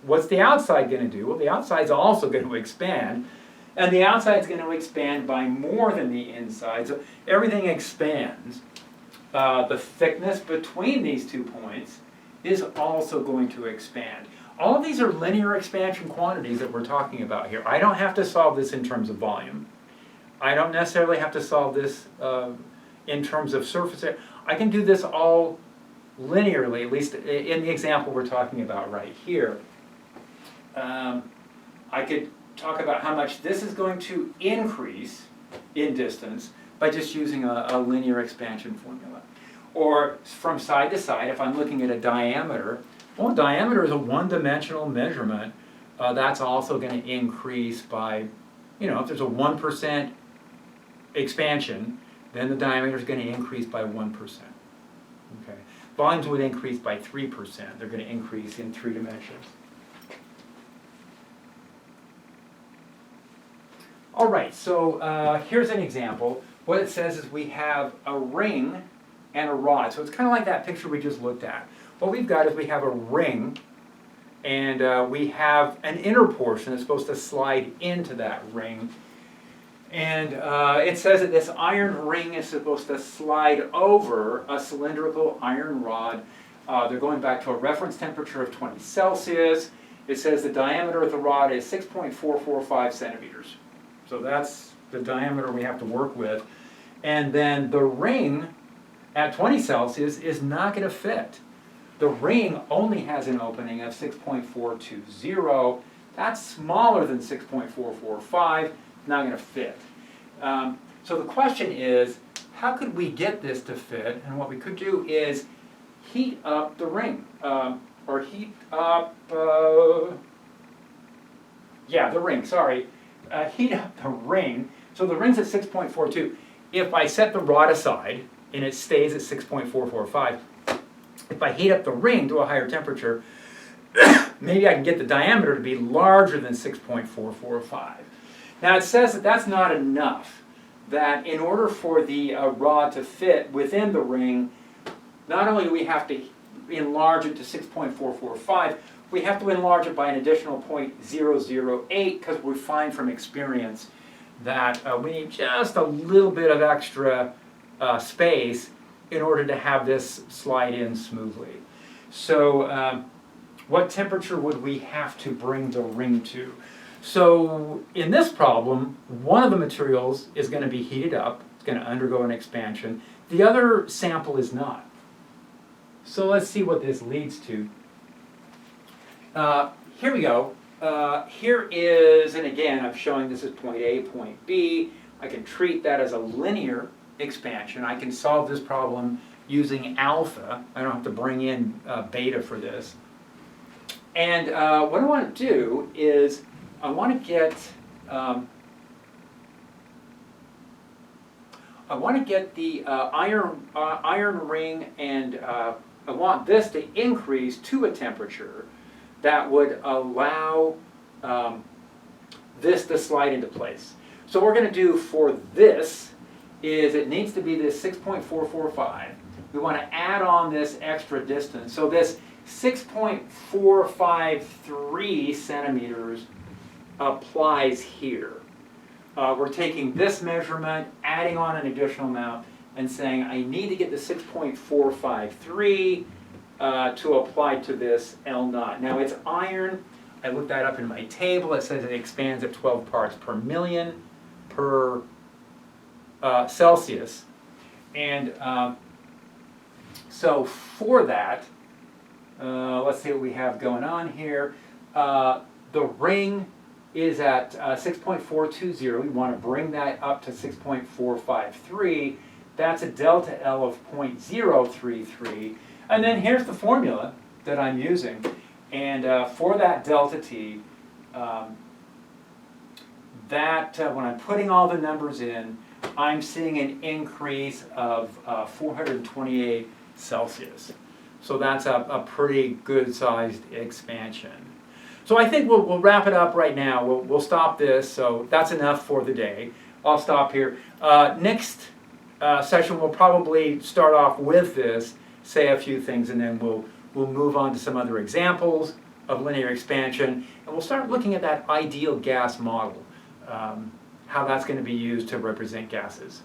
what's the outside going to do? Well, the outside's also going to expand, and the outside's going to expand by more than the inside. So everything expands. The thickness between these 2 points is also going to expand. All of these are linear expansion quantities that we're talking about here. I don't have to solve this in terms of volume. I don't necessarily have to solve this in terms of surface area. I can do this all linearly, at least in the example we're talking about right here. I could talk about how much this is going to increase in distance by just using a linear expansion formula. Or from side to side, if I'm looking at a diameter, well, diameter is a one-dimensional measurement. That's also going to increase by, if there's a 1% expansion, then the diameter is going to increase by 1%. Okay. Volumes would increase by 3%. They're going to increase in 3 dimensions. All right, so here's an example. What it says is we have a ring and a rod. So it's kind of like that picture we just looked at. What we've got is we have a ring, and we have an inner portion that's supposed to slide into that ring. And it says that this iron ring is supposed to slide over a cylindrical iron rod. They're going back to a reference temperature of 20 Celsius. It says the diameter of the rod is 6.445 centimeters. So that's the diameter we have to work with. And then the ring at 20 Celsius is not going to fit. The ring only has an opening of 6.420. That's smaller than 6.445, not going to fit. So the question is, how could we get this to fit? And what we could do is heat up the ring, or heat up, the ring, sorry. Heat up the ring. So the ring's at 6.42. If I set the rod aside, and it stays at 6.445, if I heat up the ring to a higher temperature, maybe I can get the diameter to be larger than 6.445. Now it says that that's not enough, that in order for the rod to fit within the ring, not only do we have to enlarge it to 6.445, we have to enlarge it by an additional 0.008 because we find from experience that we need just a little bit of extra space in order to have this slide in smoothly. So what temperature would we have to bring the ring to? So in this problem, one of the materials is going to be heated up. It's going to undergo an expansion. The other sample is not. So let's see what this leads to. Here we go. Here is, and again, I'm showing this as point A, point B. I can treat that as a linear expansion. I can solve this problem using alpha. I don't have to bring in beta for this. And what I want to do is I want to get the iron ring, and I want this to increase to a temperature that would allow this to slide into place. So what we're going to do for this is it needs to be this 6.445. We want to add on this extra distance. So this 6.453 centimeters applies here. We're taking this measurement, adding on an additional amount, and saying I need to get the 6.453 to apply to this L naught. Now it's iron. I looked that up in my table. It says it expands at 12 parts per million per Celsius. And so for that, let's see what we have going on here. The ring is at 6.420. We want to bring that up to 6.453. That's a delta L of 0.033. And then here's the formula that I'm using. And for that delta T, when I'm putting all the numbers in, I'm seeing an increase of 428 Celsius. So that's a pretty good sized expansion. So I think we'll wrap it up right now. We'll stop this, so that's enough for the day. I'll stop here. Next session we'll probably start off with this, say a few things, and then we'll move on to some other examples of linear expansion, and we'll start looking at that ideal gas model, how that's going to be used to represent gases.